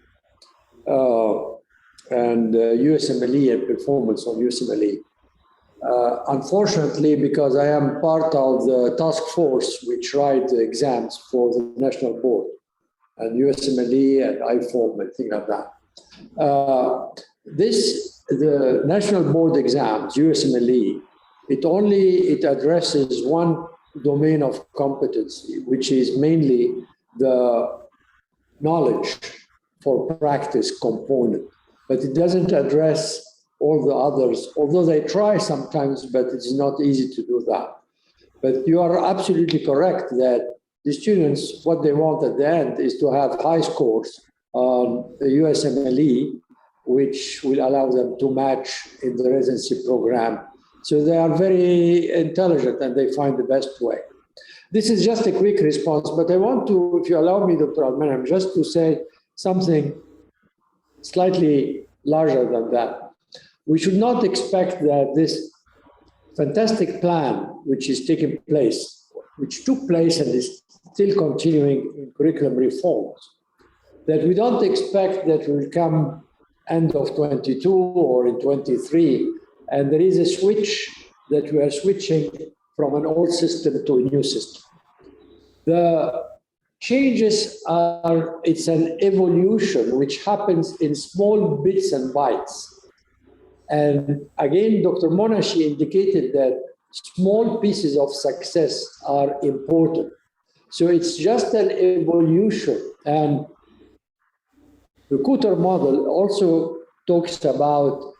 and USMLE and performance on USMLE. Unfortunately, because I am part of the task force which write the exams for the national board and USMLE and IFOM and things like that. The national board exams, USMLE, it addresses one domain of competency, which is mainly the knowledge for practice component, but it doesn't address all the others, although they try sometimes, but it's not easy to do that. But you are absolutely correct that the students, what they want at the end is to have high scores on the USMLE, which will allow them to match in the residency program. So they are very intelligent and they find the best way. This is just a quick response, but I want to, if you allow me, Dr. Al-Manam, just to say something slightly larger than that. We should not expect that this fantastic plan, which is taking place, which took place and is still continuing in curriculum reforms, that we don't expect that will come end of 22 or in 23, and there is a switch that we are switching from an old system to a new system. The changes are, it's an evolution which happens in small bits and bytes. And again, Dr. Monashi indicated that small pieces of success are important. So it's just an evolution. And the Kuter model also talks about,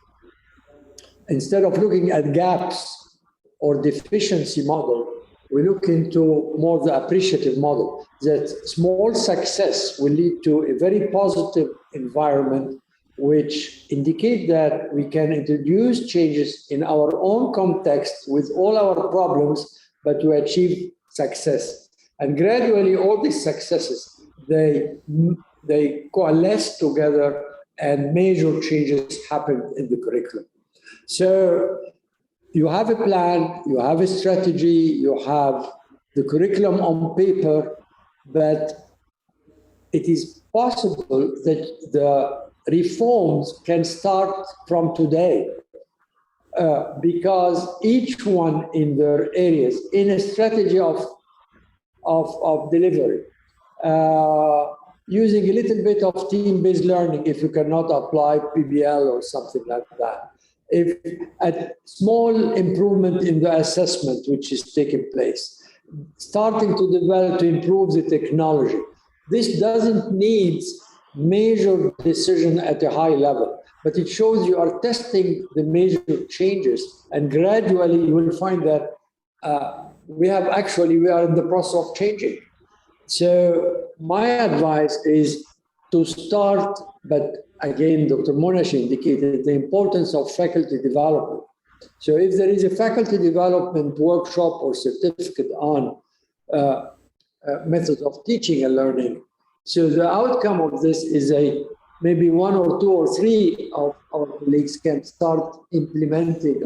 instead of looking at gaps or deficiency model, we look into more the appreciative model, that small success will lead to a very positive environment, which indicate that we can introduce changes in our own context with all our problems, but to achieve success. And gradually, all these successes, they coalesce together and major changes happen in the curriculum. So you have a plan, you have a strategy, you have the curriculum on paper, but it is possible that the reforms can start from today because each one in their areas, in a strategy of delivery, using a little bit of team-based learning if you cannot apply PBL or something like that. If a small improvement in the assessment which is taking place, starting to develop to improve the technology. This doesn't need major decision at a high level, but it shows you are testing the major changes, and gradually you will find that we are in the process of changing. So my advice is to start, but again, Dr. Monash indicated the importance of faculty development. So if there is a faculty development workshop or certificate on methods of teaching and learning, so the outcome of this is maybe 1 or 2 or 3 of our colleagues can start implementing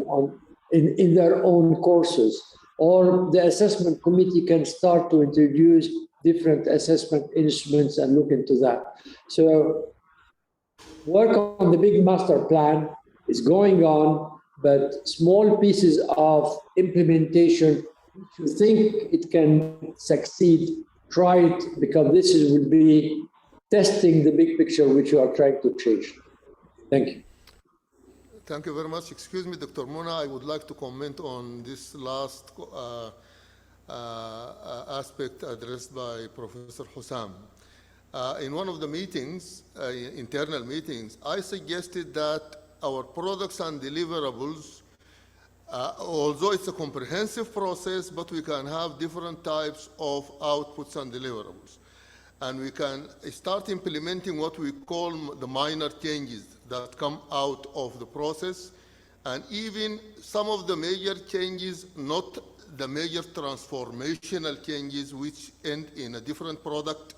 in their own courses, or the assessment committee can start to introduce different assessment instruments and look into that. So work on the big master plan is going on, but small pieces of implementation, if you think it can succeed, try it, because this will be testing the big picture which you are trying to change. Thank you.
Thank you very much. Excuse me, Dr. Mona, I would like to comment on this last aspect addressed by Professor Hussam. In one of the meetings, internal meetings, I suggested that our products and deliverables, although it's a comprehensive process, but we can have different types of outputs and deliverables. And we can start implementing what we call the minor changes that come out of the process, and even some of the major changes, not the major transformational changes which end in a different product.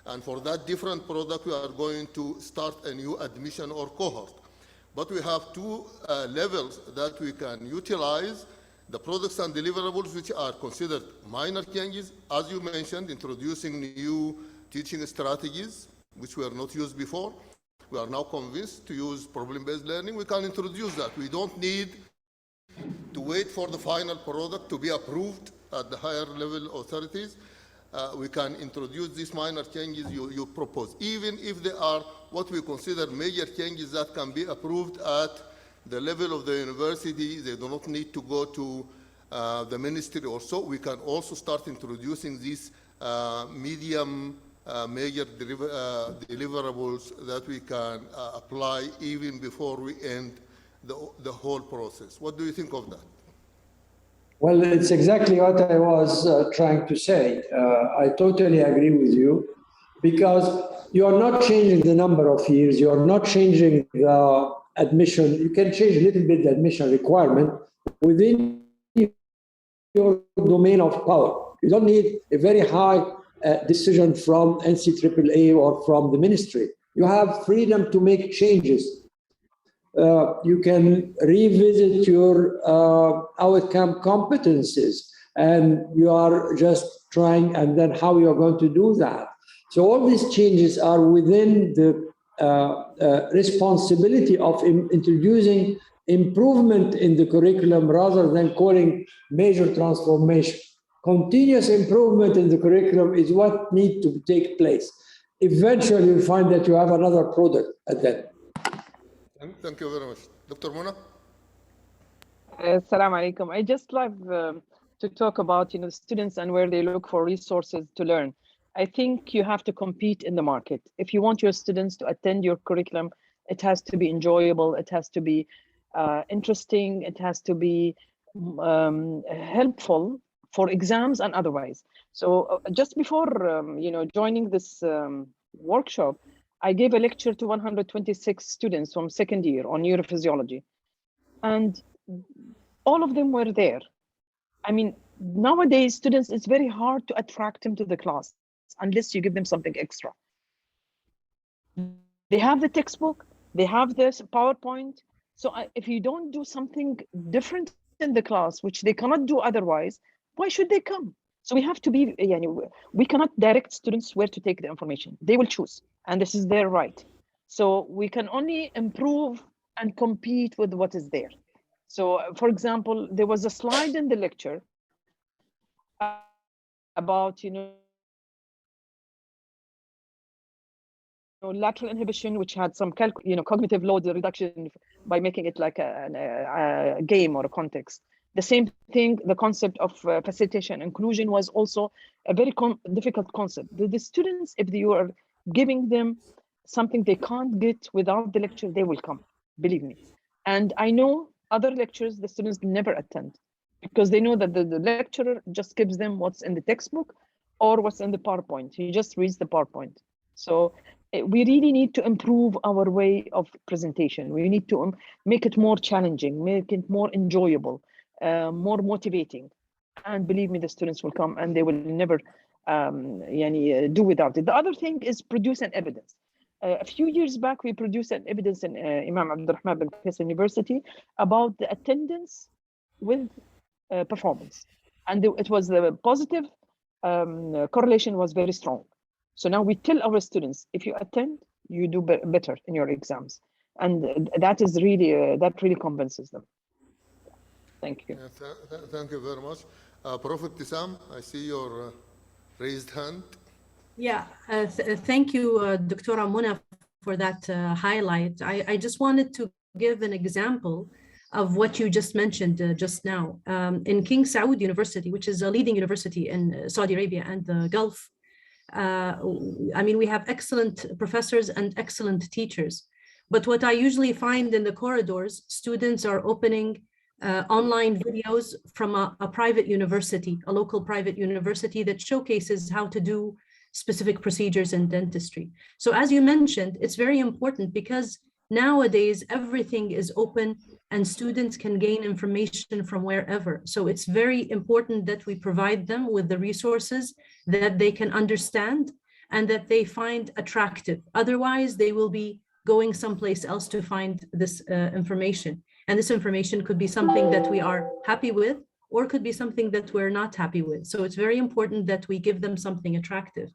And for that different product, we are going to start a new admission or cohort. But we have two levels that we can utilize: the products and deliverables, which are considered minor changes, as you mentioned, introducing new teaching strategies, which were not used before. We are now convinced to use problem-based learning. We can introduce that. We don't need to wait for the final product to be approved at the higher level authorities. We can introduce these minor changes you propose, even if they are what we consider major changes that can be approved at the level of the university. They do not need to go to the ministry or so. We can also start introducing these medium major deliverables that we can apply even before we end the whole process. What do you think of that?
Well, it's exactly what I was trying to say. I totally agree with you, because you are not changing the number of years, you are not changing the admission. You can change a little bit the admission requirement within your domain of power. You don't need a very high decision from NCAA or from the ministry. You have freedom to make changes. You can revisit your outcome competencies, and you are just trying, and then how you are going to do that. So all these changes are within the responsibility of introducing improvement in the curriculum rather than calling major transformation. Continuous improvement in the curriculum is what needs to take place. Eventually, you find that you have another product at that.
Thank you very much. Dr. Mona?
Assalamu alaikum. I just like to talk about students and where they look for resources to learn. I think you have to compete in the market. If you want your students to attend your curriculum, it has to be enjoyable, it has to be interesting, it has to be helpful for exams and otherwise. So just before joining this workshop, I gave a lecture to 126 students from second year on neurophysiology, and all of them were there. I mean, nowadays students, it's very hard to attract them to the class unless you give them something extra. They have the textbook, they have this PowerPoint. So if you don't do something different in the class, which they cannot do otherwise, why should they come? So we have to be, we cannot direct students where to take the information. They will choose, and this is their right. So we can only improve and compete with what is there. So for example, there was a slide in the lecture about, lateral inhibition, which had some cognitive load reduction by making it like a game or a context. The same thing, the concept of facilitation inclusion was also a very difficult concept. The students, if you are giving them something they can't get without the lecture, they will come, believe me. And I know other lectures the students never attend because they know that the lecturer just gives them what's in the textbook or what's in the PowerPoint. He just reads the PowerPoint. So we really need to improve our way of presentation. We need to make it more challenging, make it more enjoyable, more motivating. And believe me, the students will come and they will never do without it. The other thing is produce an evidence. A few years back, we produced an evidence in Imam Abdurrahman bin Faisal University about the attendance with performance. And it was the positive correlation was very strong. So now we tell our students, if you attend, you do better in your exams. And that is really, that really convinces them. Thank you.
Thank you very much. Prophet Tissam, I see your raised hand.
Yeah, thank you, Dr. Mona, for that highlight. I just wanted to give an example of what you just mentioned just now. In King Saud University, which is a leading university in Saudi Arabia and the Gulf, I mean, we have excellent professors and excellent teachers. But what I usually find in the corridors, students are opening online videos from a private university, a local private university that showcases how to do specific procedures in dentistry. So as you mentioned, it's very important because nowadays everything is open and students can gain information from wherever. So it's very important that we provide them with the resources that they can understand and that they find attractive. Otherwise, they will be going someplace else to find this information. And this information could be something that we are happy with, or could be something that we're not happy with. So it's very important that we give them something attractive.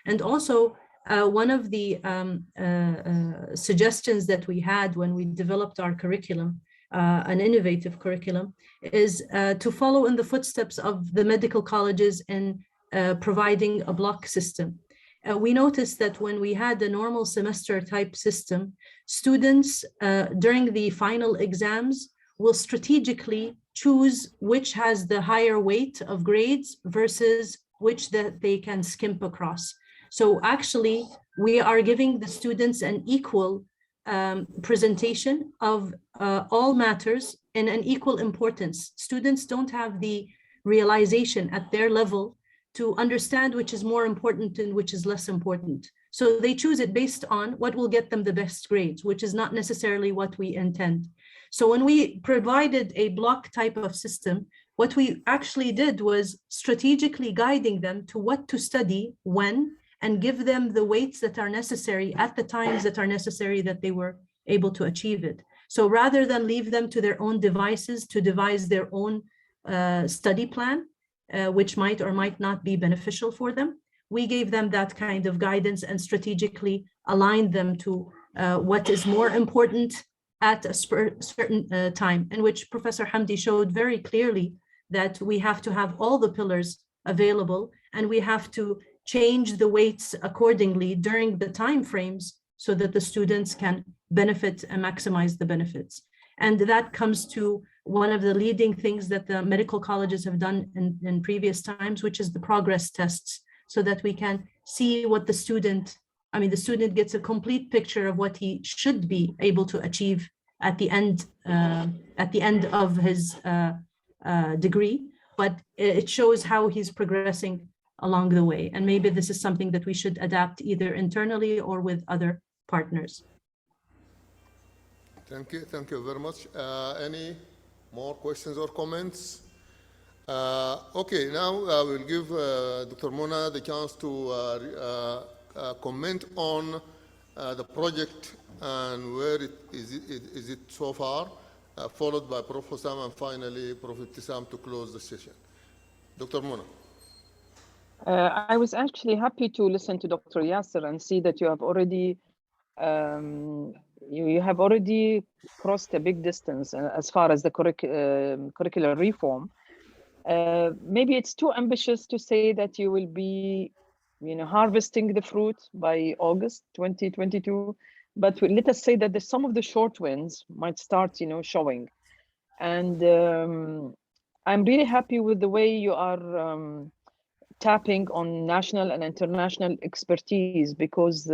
And also, one of the suggestions that we had when we developed our curriculum, an innovative curriculum, is to follow in the footsteps of the medical colleges in providing a block system. We noticed that when we had a normal semester type system, students during the final exams will strategically choose which has the higher weight of grades versus which that they can skimp across. So actually, we are giving the students an equal presentation of all matters in an equal importance. Students don't have the realization at their level to understand which is more important and which is less important. So they choose it based on what will get them the best grades, which is not necessarily what we intend. So when we provided a block type of system, what we actually did was strategically guiding them to what to study, when, and give them the weights that are necessary at the times that are necessary that they were able to achieve it. So rather than leave them to their own devices to devise their own study plan, which might or might not be beneficial for them, we gave them that kind of guidance and strategically aligned them to what is more important at a certain time, in which Professor Hamdi showed very clearly that we have to have all the pillars available and we have to change the weights accordingly during the time frames so that the students can benefit and maximize the benefits. And that comes to one of the leading things that the medical colleges have done in previous times, which is the progress tests, so that we can see what the student gets a complete picture of what he should be able to achieve at the end of his degree, but it shows how he's progressing along the way. And maybe this is something that we should adapt either internally or with other partners.
Thank you very much. Any more questions or comments? Okay, now we'll give Dr. Mona the chance to comment on the project and where is it so far, followed by Prof. Hussam and finally Prof. Ibtisam to close the session. Dr. Mona.
I was actually happy to listen to Dr. Yasser and see that you have already you have already crossed a big distance as far as the curricular reform. Maybe it's too ambitious to say that you will be, harvesting the fruit by August 2022, but let us say that some of the short wins might start, showing. And I'm really happy with the way you are tapping on national and international expertise, because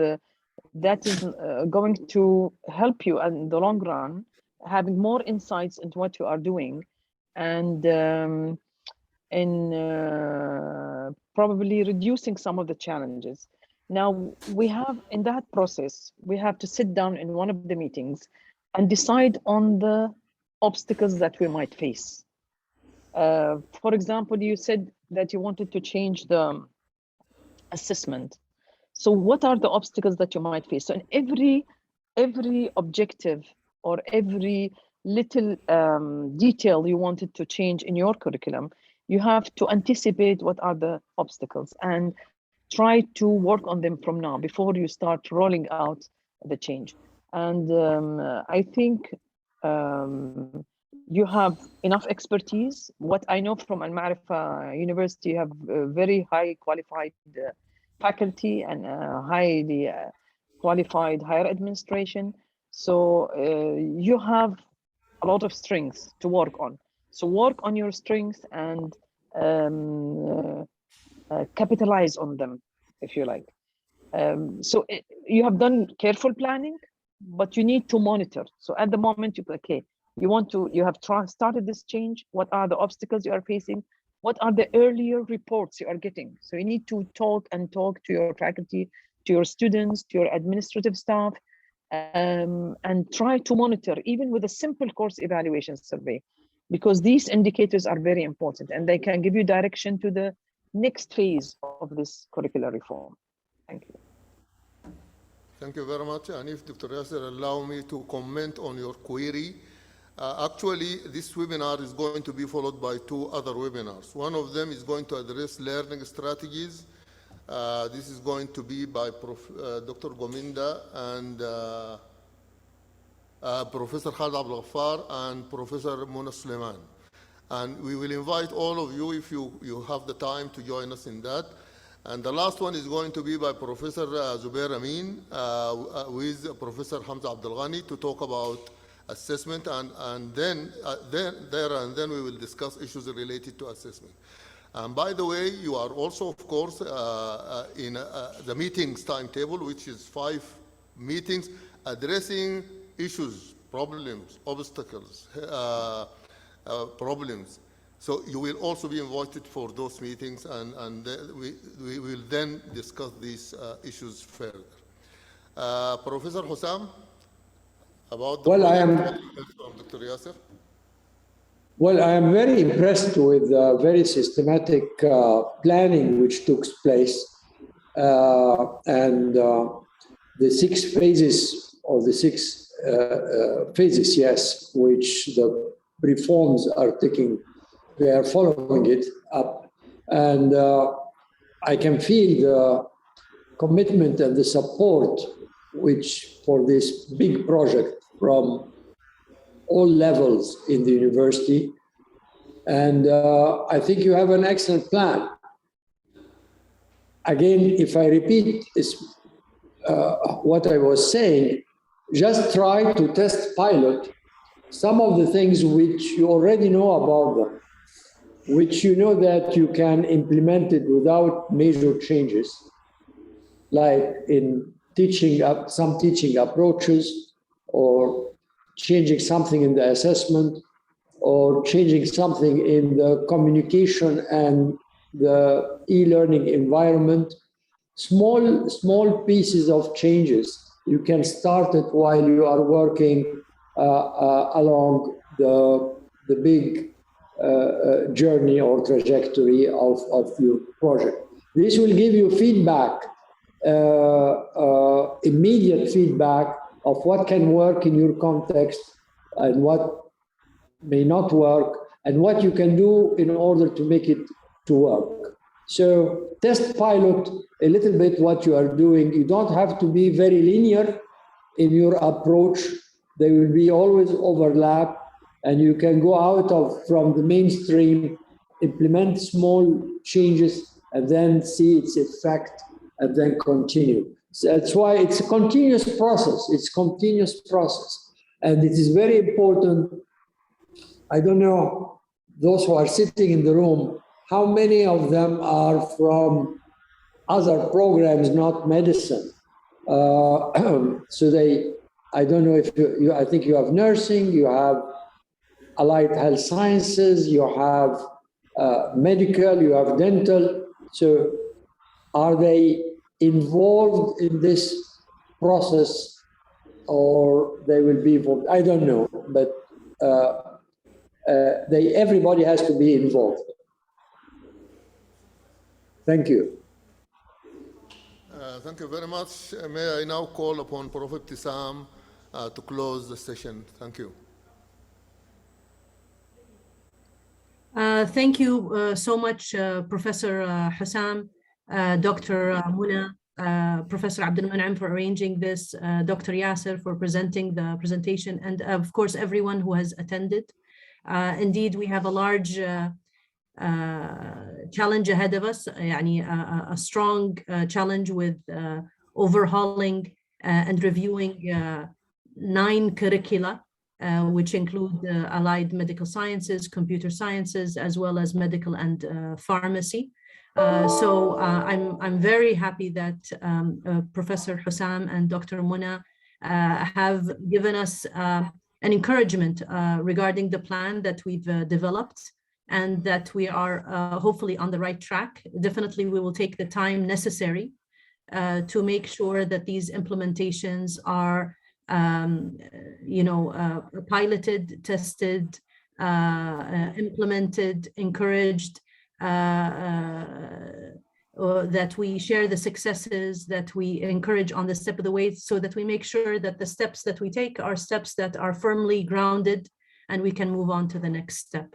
that is going to help you in the long run, having more insights into what you are doing, and probably reducing some of the challenges. Now, we have, in that process, we have to sit down in one of the meetings and decide on the obstacles that we might face. For example, you said that you wanted to change the assessment. So what are the obstacles that you might face? So in every objective or every little detail you wanted to change in your curriculum, you have to anticipate what are the obstacles and try to work on them from now before you start rolling out the change. And I think you have enough expertise. What I know from Al-Ma'arifah University, you have very high qualified faculty and highly qualified higher administration. So you have a lot of strengths to work on. So work on your strengths and capitalize on them, if you like. You have done careful planning, but you need to monitor. So at the moment, you have started this change. What are the obstacles you are facing? What are the earlier reports you are getting? So you need to talk to your faculty, to your students, to your administrative staff, and try to monitor, even with a simple course evaluation survey, because these indicators are very important and they can give you direction to the next phase of this curricular reform. Thank you.
Thank you very much. And if Dr. Yasser allow me to comment on your query, actually, this webinar is going to be followed by 2 other webinars. One of them is going to address learning strategies. This is going to be by Dr. Gominda and Professor Khalid Abdel Ghaffar and Professor Mona Suleiman. And we will invite all of you if you have the time to join us in that. And the last one is going to be by Professor Zubair Amin with Professor Hamza Abdel Ghani to talk about assessment, and then we will discuss issues related to assessment. And by the way, you are also, of course, in the meetings timetable, which is 5 meetings addressing issues, problems, obstacles, problems. So you will also be invited for those meetings, and we will then discuss these issues further. Professor Hussam, about the from Dr. Yasser.
Well, I am very impressed with the very systematic planning which took place, and the 6 phases, or the 6 phases, yes, which the reforms are taking. They are following it up, and I can feel the commitment and the support which for this big project from all levels in the university. And I think you have an excellent plan. Again, if I repeat what I was saying, just try to test pilot some of the things which you already know about them, which you know that you can implement it without major changes, like in some teaching approaches, or changing something in the assessment, or changing something in the communication and the e-learning environment. Small pieces of changes. You can start it while you are working along the big journey or trajectory of your project. This will give you feedback, immediate feedback of what can work in your context and what may not work, and what you can do in order to make it to work. So test pilot a little bit what you are doing. You don't have to be very linear in your approach. There will be always overlap, and you can go out from the mainstream, implement small changes, and then see its effect, and then continue. So that's why it's a continuous process. It's a continuous process. And it is very important. I don't know, those who are sitting in the room, how many of them are from other programs, not medicine? I don't know if I think you have nursing, you have allied health sciences, you have medical, you have dental. So are they involved in this process, or they will be involved? I don't know, but everybody has to be involved. Thank you.
Thank you very much. May I now call upon Prophet Tissam to close the session. Thank you.
Thank you so much, Professor Hussam, Dr. Muna, Professor Abdul Mun'im for arranging this, Dr. Yasser for presenting the presentation, and of course, everyone who has attended. Indeed, we have a large challenge ahead of us, a strong challenge with overhauling and reviewing 9 curricula, which include allied medical sciences, computer sciences, as well as medical and pharmacy. So I'm very happy that Professor Hussam and Dr. Muna have given us an encouragement regarding the plan that we've developed, and that we are hopefully on the right track. Definitely, we will take the time necessary to make sure that these implementations are piloted, tested, implemented, encouraged, that we share the successes, that we encourage on the step of the way, so that we make sure that the steps that we take are steps that are firmly grounded and we can move on to the next step.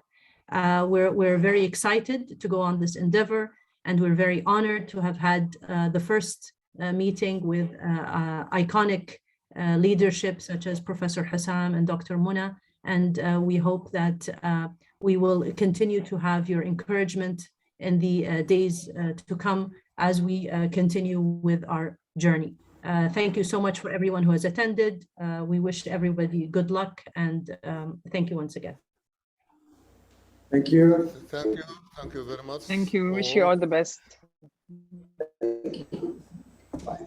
We're very excited to go on this endeavor, and we're very honored to have had the first meeting with iconic leadership such as Professor Hassam and Dr. Muna, and we hope that we will continue to have your encouragement in the days to come as we continue with our journey. Thank you so much for everyone who has attended. We wish everybody good luck, and thank you once again.
Thank you.
Thank you. Thank you very much.
Thank you. Wish you all the best.
Bye.